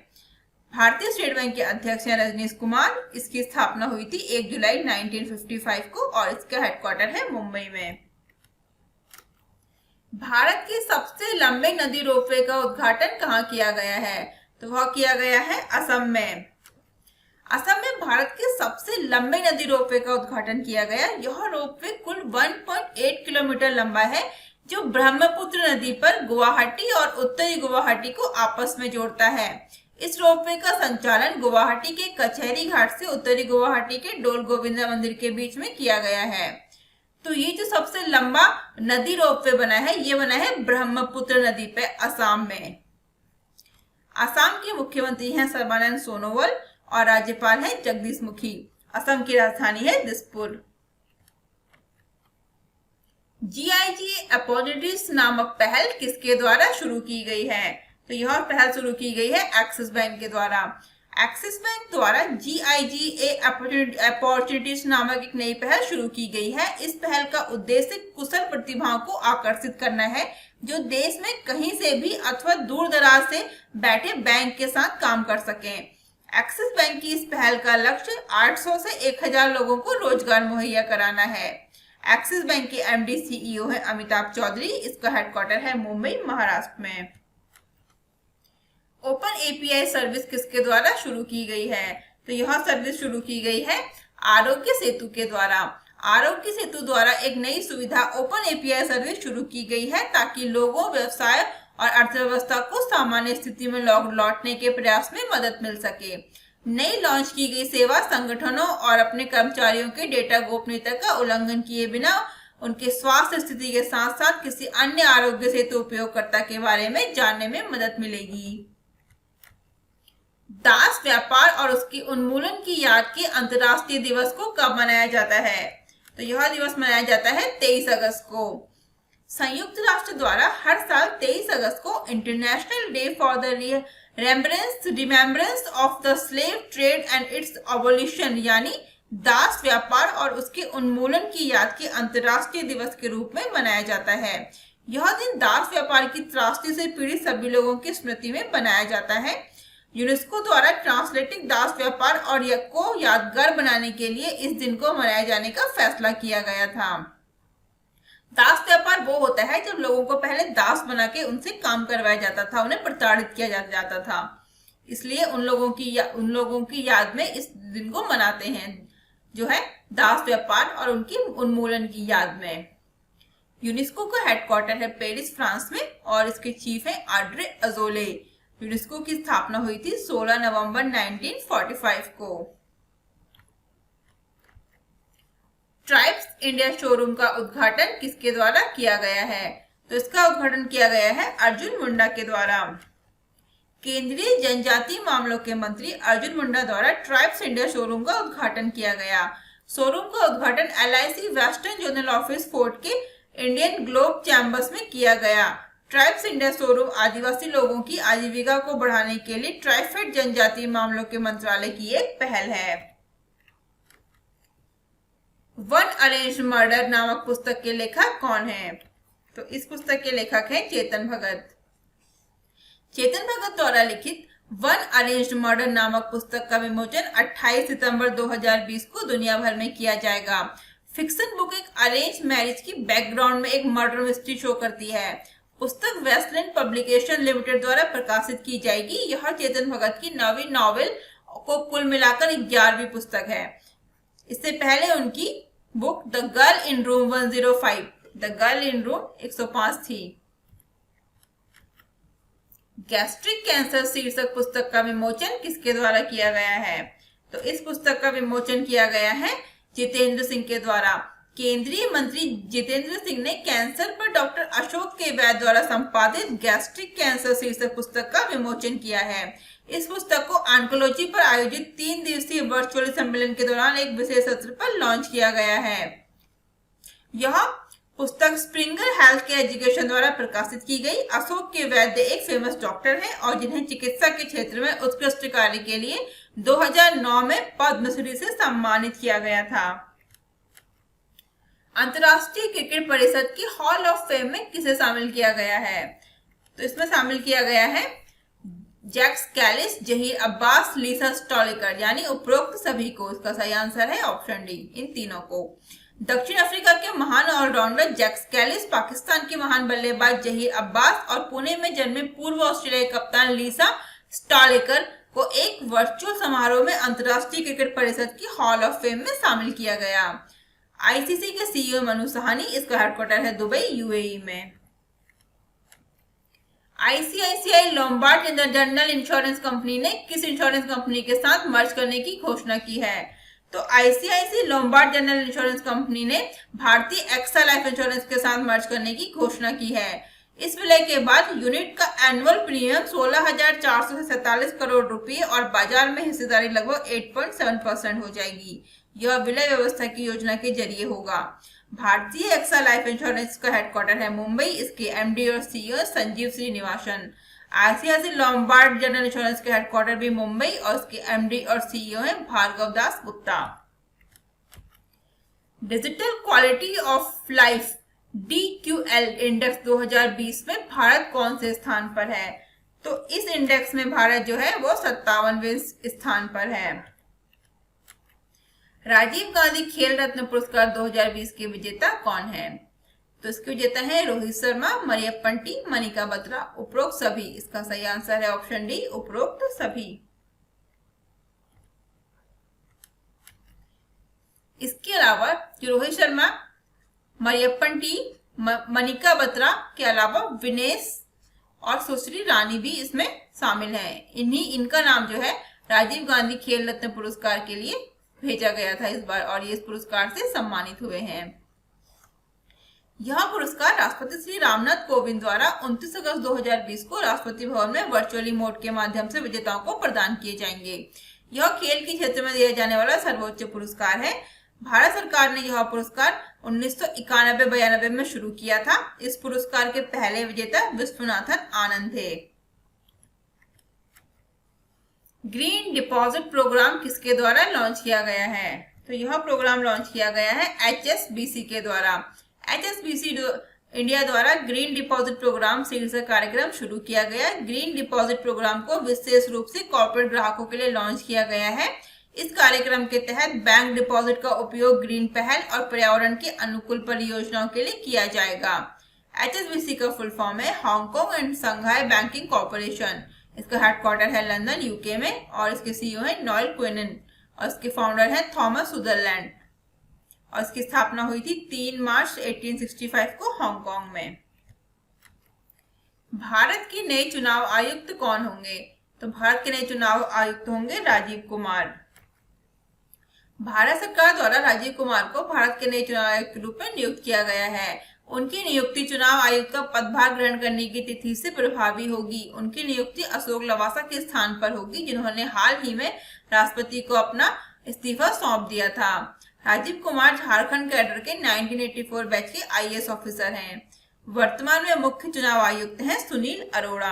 भारतीय स्टेट बैंक के अध्यक्ष हैं रजनीश कुमार। इसकी स्थापना हुई थी 1 जुलाई 1955 को और इसका हेडक्वार्टर है मुंबई में। भारत के सबसे लंबे नदी रोपवे का उद्घाटन कहाँ किया गया है? तो वह किया गया है असम में। असम में भारत के सबसे लंबे नदी रोपवे का उद्घाटन किया गया। यह रोपवे कुल 1.8 किलोमीटर लंबा है जो ब्रह्मपुत्र नदी पर गुवाहाटी और उत्तरी गुवाहाटी को आपस में जोड़ता है। इस रोपवे का संचालन गुवाहाटी के कचहरी घाट से उत्तरी गुवाहाटी के डोल गोविंदा मंदिर के बीच में किया गया है। तो ये जो सबसे लंबा नदी रोपवे बना है ये बना है ब्रह्मपुत्र नदी पे असम में। असम के मुख्यमंत्री हैं सर्बानंद सोनोवाल और राज्यपाल हैं जगदीश मुखी। असम की राजधानी है दिसपुर। जीआईजी अपॉर्चुनिटीज नामक पहल किसके द्वारा शुरू की गई है? तो यह पहल शुरू की गई है एक्सिस बैंक के द्वारा। एक्सिस बैंक द्वारा जीआईजी अपॉर्चुनिटीज नामक एक नई पहल शुरू की गई है। इस पहल का उद्देश्य कुशल प्रतिभाओं को आकर्षित करना है जो देश में कहीं से भी अथवा दूर दराज से बैठे बैंक के साथ काम कर सकें। एक्सिस बैंक की इस पहल का लक्ष्य 800 से 1000 लोगों को रोजगार मुहैया कराना है। एक्सिस बैंक के एमडी सीईओ है अमिताभ चौधरी। इसका हेडक्वार्टर है मुंबई महाराष्ट्र में। ओपन एपीआई सर्विस किसके द्वारा शुरू की गई है? तो यह सर्विस शुरू की गई है आरोग्य सेतु के द्वारा। आरोग्य सेतु द्वारा एक नई सुविधा ओपन एपीआई सर्विस शुरू की गई है ताकि लोगों, व्यवसाय और अर्थव्यवस्था को सामान्य स्थिति में लौटने के प्रयास में मदद मिल सके। नई लॉन्च की गई सेवा संगठनों और अपने कर्मचारियों के डेटा गोपनीयता का उल्लंघन किए बिना उनके स्वास्थ्य स्थिति के साथ साथ किसी अन्य आरोग्य सेतु उपयोगकर्ता के बारे में जानने में मदद मिलेगी। दास व्यापार और उसकी उन्मूलन की याद के अंतर्राष्ट्रीय दिवस को कब मनाया जाता है? तो यह दिवस मनाया जाता है 23 अगस्त को। संयुक्त राष्ट्र द्वारा हर साल 23 अगस्त को international day for the remembrance of the slave trade and it's abolition यानी दास व्यापार और उसके उन्मूलन की याद के अंतर्राष्ट्रीय दिवस के रूप में मनाया जाता है। यह दिन दास व्यापार की त्रासदी से पीड़ित सभी लोगों की स्मृति में बनाया जाता है। यूनेस्को द्वारा ट्रांसलेटिक दास व्यापार और को यादगार बनाने के लिए इस दिन को मनाए जाने का फैसला किया गया था। दास व्यापार वो होता है जब लोगों को पहले दास बना के उनसे काम करवाया जाता था, उन्हें प्रताड़ित किया जाता था। इसलिए उन लोगों की याद में इस दिन को मनाते हैं जो है दास व्यापार और उनकी उन्मूलन की याद में। यूनेस्को का हेडक्वार्टर है पेरिस, फ्रांस में और इसके चीफ है आड्रे अजोले। यूनेस्को की स्थापना हुई थी 16 नवंबर 1945 को। ट्राइब्स इंडिया शोरूम का उद्घाटन किसके द्वारा किया गया है? तो इसका उद्घाटन किया गया है अर्जुन मुंडा के द्वारा। केंद्रीय जनजातीय मामलों के मंत्री अर्जुन मुंडा द्वारा ट्राइब्स इंडिया शोरूम का उद्घाटन किया गया। शोरूम का उद्घाटन LIC western zonal office fort के इंडियन ग्लोब चैम्बर्स में किया गया। ट्राइब्स इंडिया शोरूम आदिवासी लोगों की आजीविका को बढ़ाने के लिए ट्राइफेड जनजातीय मामलों के मंत्रालय की एक पहल है। वन अरेंज्ड मर्डर नामक पुस्तक के लेखक कौन है? तो इस पुस्तक के लेखक हैं चेतन भगत। चेतन भगत द्वारा लिखित वन अरेंज्ड मर्डर नामक पुस्तक का विमोचन 28 सितंबर 2020 को दुनिया भर में किया जाएगा। फिक्शन बुक एक अरेंज मैरिज की बैकग्राउंड में एक मर्डर मिस्ट्री शो करती है। पुस्तक वेस्टलैंड पब्लिकेशन लिमिटेड द्वारा प्रकाशित की जाएगी। यह चेतन भगत की 9वीं नॉवेल को कुल मिलाकर 11वीं पुस्तक है। इससे पहले उनकी book the girl in room 105 the girl in room 105 थी। गैस्ट्रिक कैंसर शीर्षक पुस्तक का विमोचन किसके द्वारा किया गया है? तो इस पुस्तक का विमोचन किया गया है जितेंद्र सिंह के द्वारा। केंद्रीय मंत्री जितेंद्र सिंह ने कैंसर पर डॉक्टर अशोक के वैद्य द्वारा संपादित गैस्ट्रिक कैंसर शीर्षक पुस्तक का विमोचन किया है। इस पुस्तक को ऑन्कोलॉजी पर आयोजित 3 दिवसीय वर्चुअल सम्मेलन के दौरान एक विशेष सत्र पर लॉन्च किया गया है। यह पुस्तक स्प्रिंगर हेल्थ केयर एजुकेशन द्वारा प्रकाशित की गई। अशोक के वैद्य एक फेमस डॉक्टर हैं और जिन्हें चिकित्सा के क्षेत्र में उत्कृष्ट कार्य के लिए 2009 में पद्मश्री से सम्मानित किया गया था। अंतर्राष्ट्रीय क्रिकेट परिषद की हॉल ऑफ फेम में किसे शामिल किया गया है? तो इसमें शामिल किया गया है जैक कैलिस, जहीर अब्बास, लीसा स्टॉलिकर, यानी उपरोक्त सभी को। इसका सही आंसर है ऑप्शन डी, इन तीनों को। दक्षिण अफ्रीका के महान ऑलराउंडर जैक कैलिस, पाकिस्तान के महान बल्लेबाज जहीर अब्बास और पुणे में जन्मे पूर्व ऑस्ट्रेलियाई कप्तान लीसा स्टॉलिकर को एक वर्चुअल समारोह में अंतर्राष्ट्रीय क्रिकेट परिषद की हॉल ऑफ फेम में शामिल किया गया। ICC के CEO मनु साहनी, इसका हेडक्वार्टर है दुबई, UAE में। ICICI Lombard general insurance company ने किस इंश्योरेंस कंपनी के साथ मर्ज करने की घोषणा की है? तो ICICI Lombard general insurance company ने भारतीय एक्सा लाइफ इंश्योरेंस के साथ मर्ज करने की घोषणा की है। इस विलय के बाद यूनिट का एनुअल प्रीमियम 16,447 करोड़ रुपए और बाजार में हिस्सेदारी लगभग 8.7% हो जाएगी। यह विलय व्यवस्था की योजना के जरिए होगा। भारतीय एक्सा लाइफ इंश्योरेंस का हेडक्वार्टर है मुंबई। इसके MD और CEO Sanjeev Srinivasan. ICICI Lombard general insurance के हेडक्वार्टर भी मुंबई और इसके MD और CEO है Bhargav Das Gupta. Digital quality of life DQL index 2020 में भारत कौन से स्थान पर है? तो इस इंडेक्स में भारत जो है वो 57वें स्थान पर है। राजीव गांधी खेल रत्न पुरस्कार 2020 के विजेता कौन है? तो इसके विजेता है रोहित शर्मा, मरियप्पन टी, मनिका बत्रा, उपरोक्त सभी। इसका सही आंसर है ऑप्शन डी, उपरोक्त सभी। इसके अलावा जो रोहित शर्मा, मरियप्पन टी, मनिका बत्रा के अलावा विनेश और सुश्री रानी भी इसमें शामिल हैं। इनका नाम जो है राजीव गांधी खेल रत्न पुरस्कार के लिए भेजा गया था इस बार और ये इस पुरस्कार से सम्मानित हुए हैं। यह पुरस्कार राष्ट्रपति श्री रामनाथ कोविंद द्वारा 29 अगस्त 2020 को राष्ट्रपति भवन में वर्चुअली मोड के माध्यम से विजेताओं को प्रदान किए जाएंगे। यह खेल के क्षेत्र में दिया जाने वाला सर्वोच्च पुरस्कार है। भारत सरकार ने यह पुरस्कार 1991-92 में शुरू किया था। इस पुरस्कार के पहले विजेता विश्वनाथन आनंद थे। ग्रीन डिपॉजिट प्रोग्राम किसके द्वारा लॉन्च किया गया है? तो यह प्रोग्राम लॉन्च किया गया है HSBC के द्वारा। HSBC इंडिया द्वारा ग्रीन डिपॉजिट प्रोग्राम शीर्षक कार्यक्रम शुरू किया गया। ग्रीन डिपॉजिट प्रोग्राम को विशेष रूप से कॉर्पोरेट ग्राहकों के लिए लॉन्च किया गया है। इस कार्यक्रम के तहत बैंक डिपॉजिट का उपयोग ग्रीन पहल और पर्यावरण के अनुकूल परियोजनाओं के लिए किया जाएगा। HSBC का फुल फॉर्म है Hong Kong and Shanghai banking corporation. इसका हेडक्वार्टर है लंदन, यूके में और इसके CEO है नॉयल क्विनन और इसके फाउंडर है थॉमस सुदरलैंड और इसकी स्थापना हुई थी 3 मार्च 1865 को हांगकांग में। भारत के नए चुनाव आयुक्त कौन होंगे? तो भारत के नए चुनाव आयुक्त होंगे राजीव कुमार। भारत सरकार द्वारा राजीव कुमार को भारत के नए चुनाव आयुक्त के रूप में नियुक्त किया गया है। उनकी नियुक्ति चुनाव आयुक्त का पदभार ग्रहण करने की तिथि से प्रभावी होगी। उनकी नियुक्ति अशोक लवासा के स्थान पर होगी, जिन्होंने हाल ही में राष्ट्रपति को अपना इस्तीफा सौंप दिया था। राजीव कुमार झारखंड कैडर के 1984 बैच के आईएएस ऑफिसर हैं। वर्तमान में मुख्य चुनाव आयुक्त हैं सुनील अरोड़ा।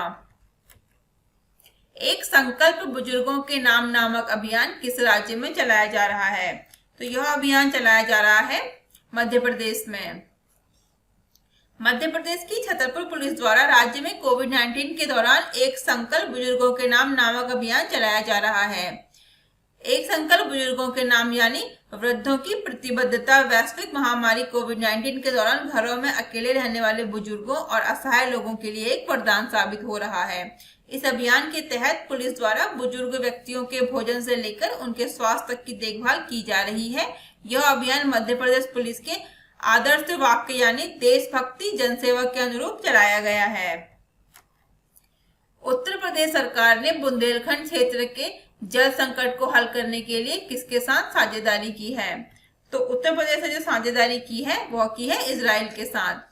एक संकल्प बुजुर्गों के नाम नामक अभियान किस राज्य में चलाया जा रहा है? तो यह अभियान चलाया जा रहा है मध्य प्रदेश में। मध्य प्रदेश की छतरपुर पुलिस द्वारा राज्य में कोविड-19 के दौरान एक संकल्प बुजुर्गों के नाम नामक अभियान चलाया जा रहा है। एक संकल्प बुजुर्गों के नाम यानी वृद्धों की प्रतिबद्धता वैश्विक महामारी कोविड-19 के दौरान घरों में अकेले रहने वाले बुजुर्गों और असहाय लोगों के लिए एक वरदान साबित हो रहा है। इस अभियान के तहत पुलिस द्वारा बुजुर्ग व्यक्तियों के भोजन से लेकर उनके स्वास्थ्य तक की देखभाल की जा रही है। यह अभियान मध्य प्रदेश पुलिस के आदर्श वाक्य यानी देशभक्ति जनसेवा के अनुरूप चलाया गया है। उत्तर प्रदेश सरकार ने बुंदेलखंड क्षेत्र के जल संकट को हल करने के लिए किसके साथ साझेदारी की है? तो उत्तर प्रदेश ने जो साझेदारी की है वह की है इजराइल के साथ।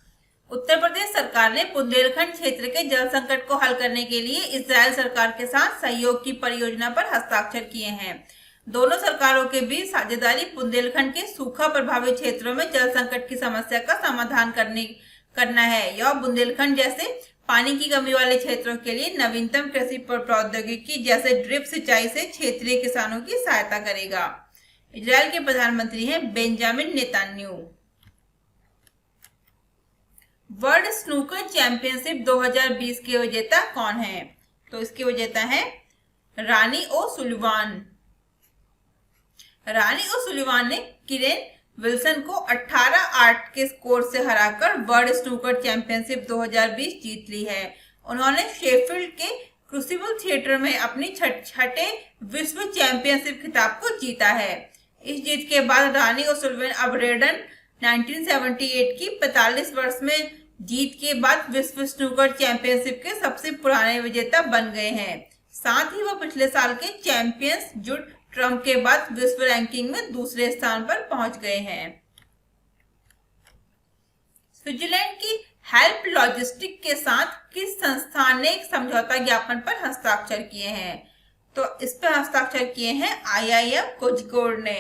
उत्तर प्रदेश सरकार ने बुंदेलखंड क्षेत्र के जल संकट को हल करने के लिए इजराइल सरकार के साथ सहयोग की परियोजना पर हस्ताक्षर किए हैं। दोनों सरकारों के बीच साझेदारी बुंदेलखंड के सूखा प्रभावित क्षेत्रों में जल संकट की समस्या का समाधान करना है। यह बुंदेलखंड जैसे पानी की कमी वाले क्षेत्रों के लिए नवीनतम कृषि प्रौद्योगिकी जैसे ड्रिप सिंचाई से क्षेत्रीय किसानों की सहायता करेगा। इजराइल के प्रधानमंत्री हैं Benjamin Netanyahu. World snooker championship 2020 के विजेता कौन है? तो इसके विजेता है रानी ओसुलिवान। रानी ओसुलिवान ने किरेन विल्सन को 18-8 के स्कोर से हराकर वर्ल्ड स्नूकर चैंपियनशिप 2020 जीत ली है। उन्होंने शेफील्ड के क्रूसिबल थिएटर में अपनी छठे विश्व चैंपियनशिप खिताब को जीता है। इस जीत के बाद रानी ओसुलिवान अब रेडन 1978 की 45 वर्ष में जीत के बाद विश्व स्नूकर चैंपियनशिप के सबसे पुराने विजेता बन गए हैं। साथ ही वह पिछले साल के चैंपियंस जुड ट्रम्प के बाद विश्व रैंकिंग में दूसरे स्थान पर पहुंच गए हैं। स्विट्जरलैंड की हेल्प लॉजिस्टिक के साथ किस संस्थान ने एक समझौता ज्ञापन पर हस्ताक्षर किए हैं? तो इस पर हस्ताक्षर किए हैं आईआईएम कोझिकोड ने।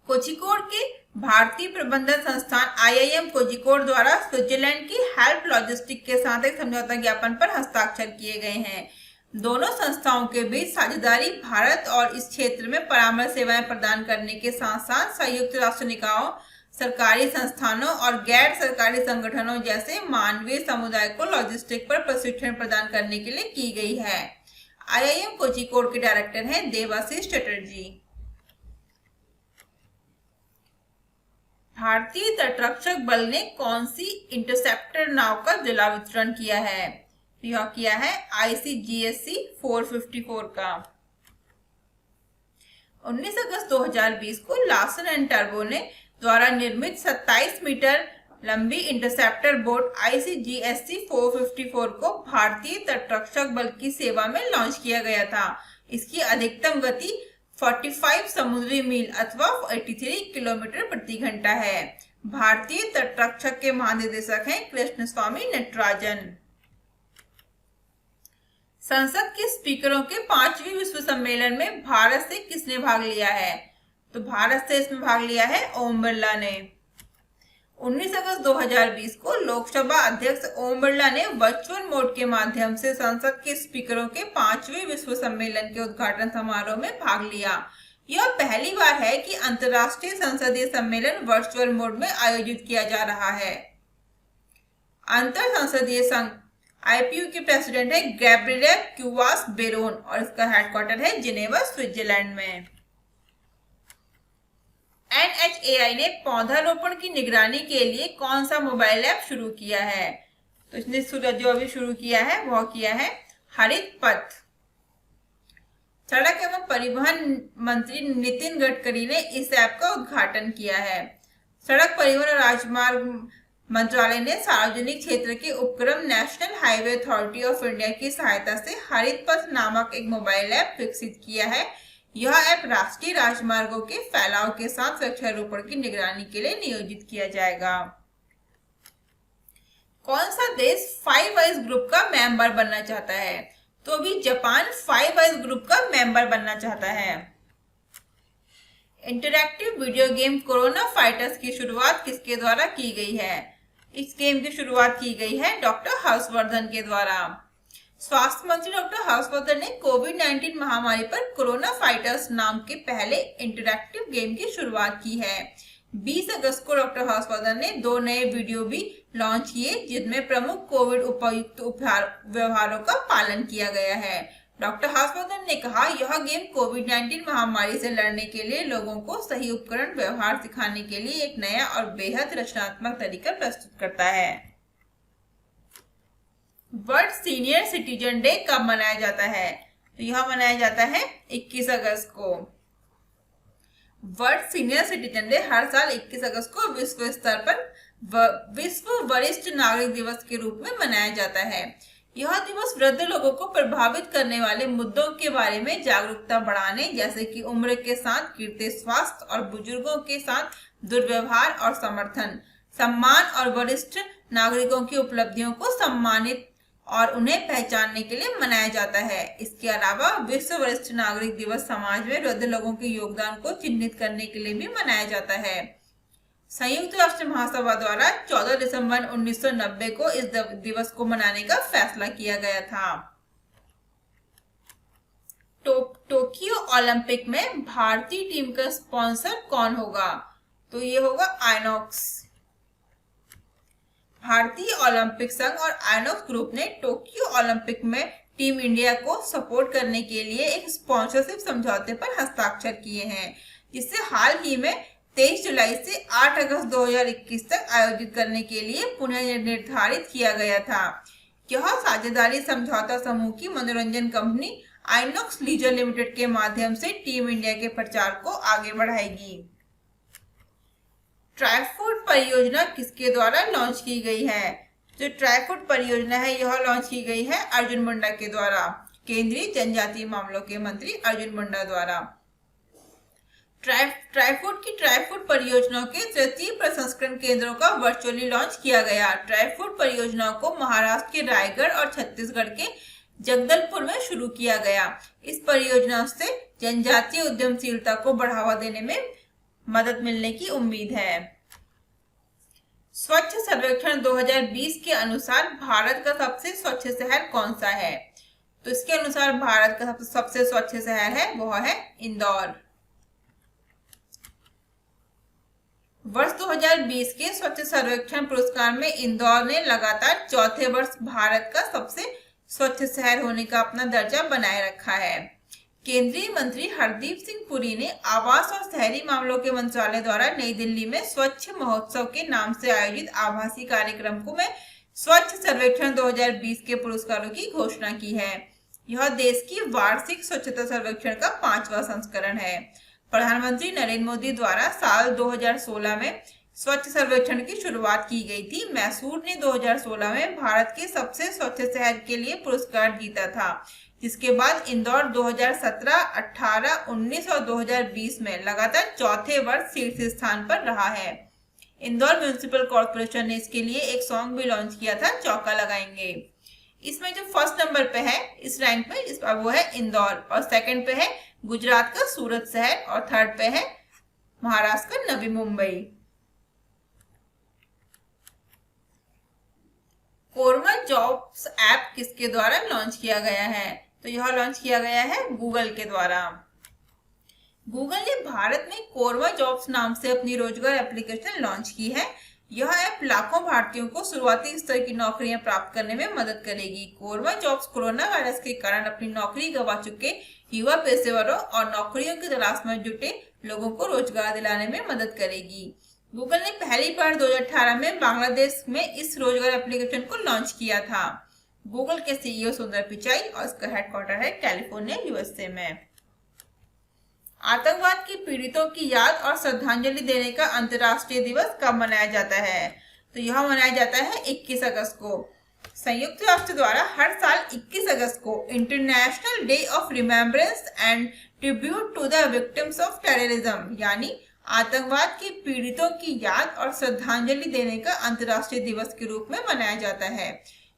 कोझिकोड के भारतीय प्रबंधन संस्थान आईआईएम कोझिकोड द्वारा स्विट्जरलैंड की हेल्प लॉजिस्टिक के साथ एक समझौता ज्ञापन पर हस्ताक्षर किए गए हैं। दोनों संस्थाओं के बीच साझेदारी भारत और इस क्षेत्र में परामर्श सेवाएं प्रदान करने के साथ साथ संयुक्त राष्ट्र निकायों, सरकारी संस्थानों और गैर सरकारी संगठनों जैसे मानवीय समुदाय को लॉजिस्टिक पर प्रशिक्षण प्रदान करने के लिए की गई है। आईआईएम कोझिकोड के डायरेक्टर हैं देवाशीष चटर्जी। भारतीय तटरक्षक बल ने कौन सी इंटरसेप्टर नाव का जिला वितरण किया है? यह किया है ICGSC 454 का। 19 अगस्त 2020 को लार्सन एंड टर्बो ने द्वारा निर्मित 27 मीटर लंबी इंटरसेप्टर बोट ICGSC 454 को भारतीय तटरक्षक बल की सेवा में लॉन्च किया गया था। इसकी अधिकतम गति 45 समुद्री मील अथवा 83 किलोमीटर प्रति घंटा है। भारतीय तटरक्षक के महानिदेशक हैं कृष्ण स्वामी नटराजन। संसद के स्पीकरों के 5वें विश्व सम्मेलन में भारत से किसने भाग लिया है? तो भारत से इसमें भाग लिया है ओम बिरला ने। 19 अगस्त 2020 को लोकसभा अध्यक्ष ओम बिरला ने वर्चुअल मोड के माध्यम से संसद के स्पीकरों के 5वें विश्व सम्मेलन के उद्घाटन समारोह में भाग लिया। यह पहली बार है कि अंतर्राष्ट्रीय संसदीय सम्मेलन वर्चुअल मोड में आयोजित किया जा रहा है। अंतर संसदीय संघ IPU के प्रेसिडेंट है गैब्रिएला क्यूवास बेरोन और इसका हेडक्वार्टर है जिनेवा स्विट्जरलैंड में। NHAI ने पौधारोपण की निगरानी के लिए कौन सा मोबाइल ऐप शुरू किया है? तो इसने जो अभी शुरू किया है वह किया है हरित पथ। सड़क एवं परिवहन मंत्री नितिन गडकरी ने इस ऐप का उद्घाटन किया है। सड़क परिवहन और राजमार्ग मंत्रालय ने सार्वजनिक क्षेत्र के उपक्रम national highway authority of India की सहायता से हरित पथ नामक एक मोबाइल ऐप विकसित किया है। यह ऐप राष्ट्रीय राजमार्गों के फैलाव के साथ वृक्षारोपण की निगरानी के लिए नियोजित किया जाएगा। कौन सा देश 5 आइज ग्रुप का मेंबर बनना चाहता है? तो अभी जापान 5 आइज ग्रुप का मेंबर बनना चाहता है। Interactive video game corona fighters की शुरुआत किसके द्वारा की गई है? इस गेम की शुरुआत की गई है डॉक्टर हर्षवर्धन के द्वारा। स्वास्थ्य मंत्री डॉक्टर हर्षवर्धन ने कोविड-19 महामारी पर कोरोना फाइटर्स नाम के पहले इंटरैक्टिव गेम की शुरुआत की है। 20 अगस्त को डॉक्टर हर्षवर्धन ने 2 नए वीडियो भी लॉन्च किए जिनमें प्रमुख कोविड उपयुक्त व्यवहारों का पालन किया गया है। डॉक्टर हर्षवर्धन ने कहा, यह गेम कोविड-19 महामारी से लड़ने के लिए लोगों को सही उपकरण व्यवहार सिखाने के लिए एक नया और बेहद रचनात्मक तरीका प्रस्तुत करता है। वर्ल्ड सीनियर सिटीजन डे कब मनाया जाता है? तो यह मनाया जाता है 21 अगस्त को। वर्ल्ड सीनियर सिटीजन डे हर साल 21 अगस्त को विश्व स्तर पर विश्व वरिष्ठ नागरिक दिवस के रूप में मनाया जाता है। यह दिवस वृद्ध लोगों को प्रभावित करने वाले मुद्दों के बारे में जागरूकता बढ़ाने, जैसे कि उम्र के साथ गिरते स्वास्थ्य और बुजुर्गों के साथ दुर्व्यवहार और समर्थन, सम्मान और वरिष्ठ नागरिकों की उपलब्धियों को सम्मानित और उन्हें पहचानने के लिए मनाया जाता है। इसके अलावा विश्व वरिष्ठ नागरिक दिवस समाज में वृद्ध लोगों के योगदान को चिन्हित करने के लिए भी मनाया जाता है। संयुक्त राष्ट्र महासभा द्वारा 14 दिसंबर 1990 को इस दिवस को मनाने का फैसला किया गया था। टोक्यो ओलंपिक में भारतीय टीम का स्पॉन्सर कौन होगा? तो ये होगा आइनॉक्स। भारतीय ओलंपिक संघ और आइनॉक्स ग्रुप ने टोक्यो ओलंपिक में टीम इंडिया को सपोर्ट करने के लिए एक स्पॉन्सरशिप समझौते पर हस्ताक्षर किए हैं, जिससे हाल ही में 23 जुलाई से 8 अगस्त 2021 तक आयोजित करने के लिए पुनः निर्धारित किया गया था। यह साझेदारी समझौता समूह की मनोरंजन कंपनी आइनॉक्स लीजर लिमिटेड के माध्यम से टीम इंडिया के प्रचार को आगे बढ़ाएगी। ट्राइफूड परियोजना किसके द्वारा लॉन्च की गई है? जो ट्राइफूड परियोजना है यह लॉन्च की गई है अर्जुन मुंडा के द्वारा, केंद्रीय जनजातीय मामलों के मंत्री अर्जुन मुंडा द्वारा। ट्राइफूड परियोजनाओं के तृतीय प्रसंस्करण केंद्रों का वर्चुअली लॉन्च किया गया। ट्राइफूड परियोजनाओं को महाराष्ट्र के रायगढ़ और छत्तीसगढ़ के जगदलपुर में शुरू किया गया। इस परियोजना से जनजातीय उद्यमशीलता को बढ़ावा देने में मदद मिलने की उम्मीद है। स्वच्छ सर्वेक्षण 2020 के अनुसार भारत का सबसे स्वच्छ शहर कौन सा है? तो इसके अनुसार भारत का सबसे स्वच्छ शहर है वह है इंदौर। वर्ष 2020 के स्वच्छ सर्वेक्षण पुरस्कार में इंदौर ने लगातार चौथे वर्ष भारत का सबसे स्वच्छ शहर होने का अपना दर्जा बनाए रखा है। केंद्रीय मंत्री हरदीप सिंह पुरी ने आवास और शहरी मामलों के मंत्रालय द्वारा नई दिल्ली में स्वच्छ महोत्सव के नाम से आयोजित आभासी कार्यक्रम को में स्वच्छ सर्वेक्षण 2020 के पुरस्कारों की घोषणा की है। यह देश की वार्षिक स्वच्छता सर्वेक्षण का 5वां संस्करण है। प्रधानमंत्री नरेंद्र मोदी द्वारा साल 2016 में स्वच्छ सर्वेक्षण की शुरुआत की गई थी। मैसूर ने 2016 में भारत के सबसे स्वच्छ शहर के लिए पुरस्कार जीता था, जिसके बाद इंदौर 2017, 18, 19 और 2020 में लगातार चौथे वर्ष शीर्ष स्थान पर रहा है। इंदौर म्युनिसिपल कॉर्पोरेशन ने इसके लिए एक सॉन्ग भी लॉन्च किया था, चौका लगाएंगे। इसमें जो फर्स्ट नंबर पे है इस रैंक में वो है इंदौर, और सेकंड पे है गुजरात का सूरत शहर, और थर्ड पे है महाराष्ट्र का Navi Mumbai. Corona jobs app किसके द्वारा लॉन्च किया गया है? तो यह लॉन्च किया गया है गूगल के द्वारा। गूगल ने भारत में कोरवा जॉब्स नाम से अपनी रोजगार एप्लीकेशन लॉन्च की है। यह ऐप लाखों भारतीयों को शुरुआती स्तर की नौकरियां प्राप्त करने में मदद करेगी। कोरवा जॉब्स कोरोना वायरस के कारण अपनी नौकरी गंवा चुके युवा पेशेवरों और नौकरियों की तलाश में जुटे लोगों को रोजगार दिलाने में मदद करेगी। गूगल ने पहली बार 2018 में बांग्लादेश में इस रोजगार एप्लीकेशन को लॉन्च किया था। गूगल के सीईओ सुंदर पिचाई और इसका हेडक्वार्टर है कैलिफोर्निया, यूएसए में। आतंकवाद के पीड़ितों की याद और श्रद्धांजलि देने का अंतर्राष्ट्रीय दिवस कब मनाया जाता है? तो यह मनाया जाता है 21 अगस्त को। संयुक्त राष्ट्र द्वारा हर साल 21 अगस्त को international day of remembrance and tribute to the victims of terrorism यानी आतंकवाद के पीड़ितों की याद और श्रद्धांजलि देने का अंतर्राष्ट्रीय दिवस के रूप में मनाया जाता है।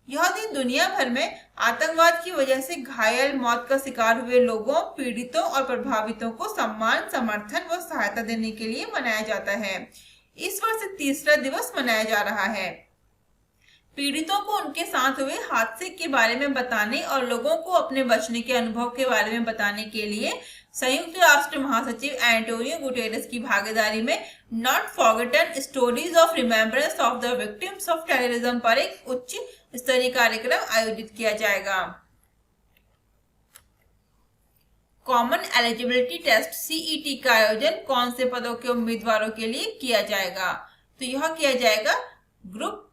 यह दिन दुनिया भर में आतंकवाद की वजह से घायल, मौत का शिकार हुए लोगों, पीड़ितों और प्रभावितों को सम्मान, समर्थन व सहायता देने के लिए मनाया जाता है। इस वर्ष तीसरा दिवस मनाया जा रहा है। पीड़ितों को उनके साथ हुए हादसे के बारे में बताने और लोगों को अपने बचने के अनुभव के बारे में बताने के लिए संयुक्त राष्ट्र महासचिव एंटोनियो गुटेरेस की भागीदारी में not forgotten stories of remembrance of the victims of terrorism पर एक उच्च स्तरीय कार्यक्रम आयोजित किया जाएगा। कॉमन एलिजिबिलिटी टेस्ट सीईटी का आयोजन कौन से पदों के उम्मीदवारों के लिए किया जाएगा? तो यह किया जाएगा ग्रुप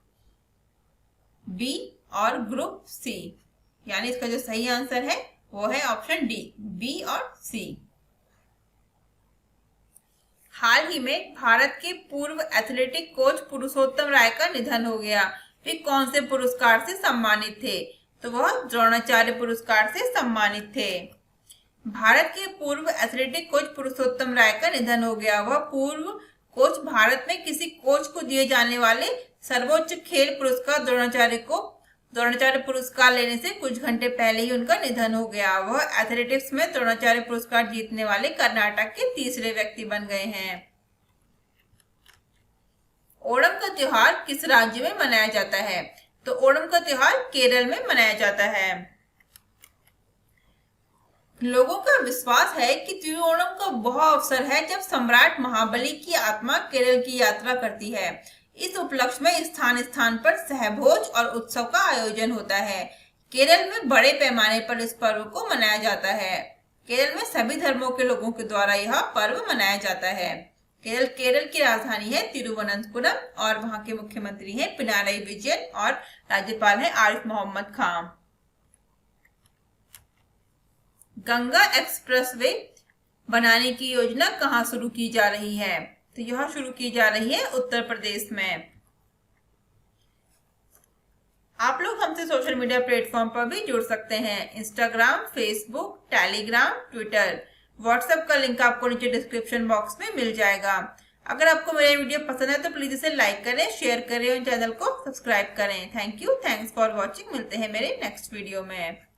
बी और ग्रुप सी, यानी इसका जो सही आंसर है वो है ऑप्शन डी, बी और सी। हाल ही में भारत के पूर्व एथलेटिक कोच पुरुषोत्तम राय का निधन हो गया। वे कौन से पुरस्कार से सम्मानित थे? तो वह द्रोणाचार्य पुरस्कार से सम्मानित थे। भारत के पूर्व एथलेटिक कोच पुरुषोत्तम राय का निधन हो गया। वह पूर्व कोच भारत में किसी कोच को दिए जाने वाले सर्वोच्च खेल पुरस्कार द्रोणाचार्य पुरस्कार लेने से कुछ घंटे पहले ही उनका निधन हो गया। वह एथलेटिक्स में द्रोणाचार्य पुरस्कार जीतने वाले कर्नाटक के तीसरे व्यक्ति बन गए हैं। ओणम का त्योहार किस राज्य में मनाया जाता है? तो ओणम का त्योहार केरल में मनाया जाता है। लोगों का विश्वास है कि तिरुओणम का वह अवसर है जब सम्राट महाबली की आत्मा केरल की यात्रा करती है। इस उपलक्ष्य में स्थान स्थान पर सहभोज और उत्सव का आयोजन होता है। केरल में बड़े पैमाने पर इस पर्व को मनाया जाता है। केरल में सभी धर्मों के लोगों के द्वारा यह पर्व मनाया जाता है। केरल की राजधानी है तिरुवनंतपुरम और वहां के मुख्यमंत्री हैं पिनाराई विजयन और राज्यपाल है आरिफ मोहम्मद खान। गंगा एक्सप्रेसवे बनाने की योजना कहां शुरू की जा रही है? तो यह शुरू की जा रही है उत्तर प्रदेश में। आप लोग हमसे सोशल मीडिया प्लेटफॉर्म पर भी जुड़ सकते हैं। Instagram, Facebook, Telegram, Twitter, WhatsApp का लिंक आपको नीचे डिस्क्रिप्शन बॉक्स में मिल जाएगा। अगर आपको मेरा वीडियो पसंद है तो प्लीज इसे लाइक करें, शेयर करें और चैनल को सब्सक्राइब करें। Thank you, thanks for watching. मिलते हैं मेरे नेक्स्ट वीडियो में।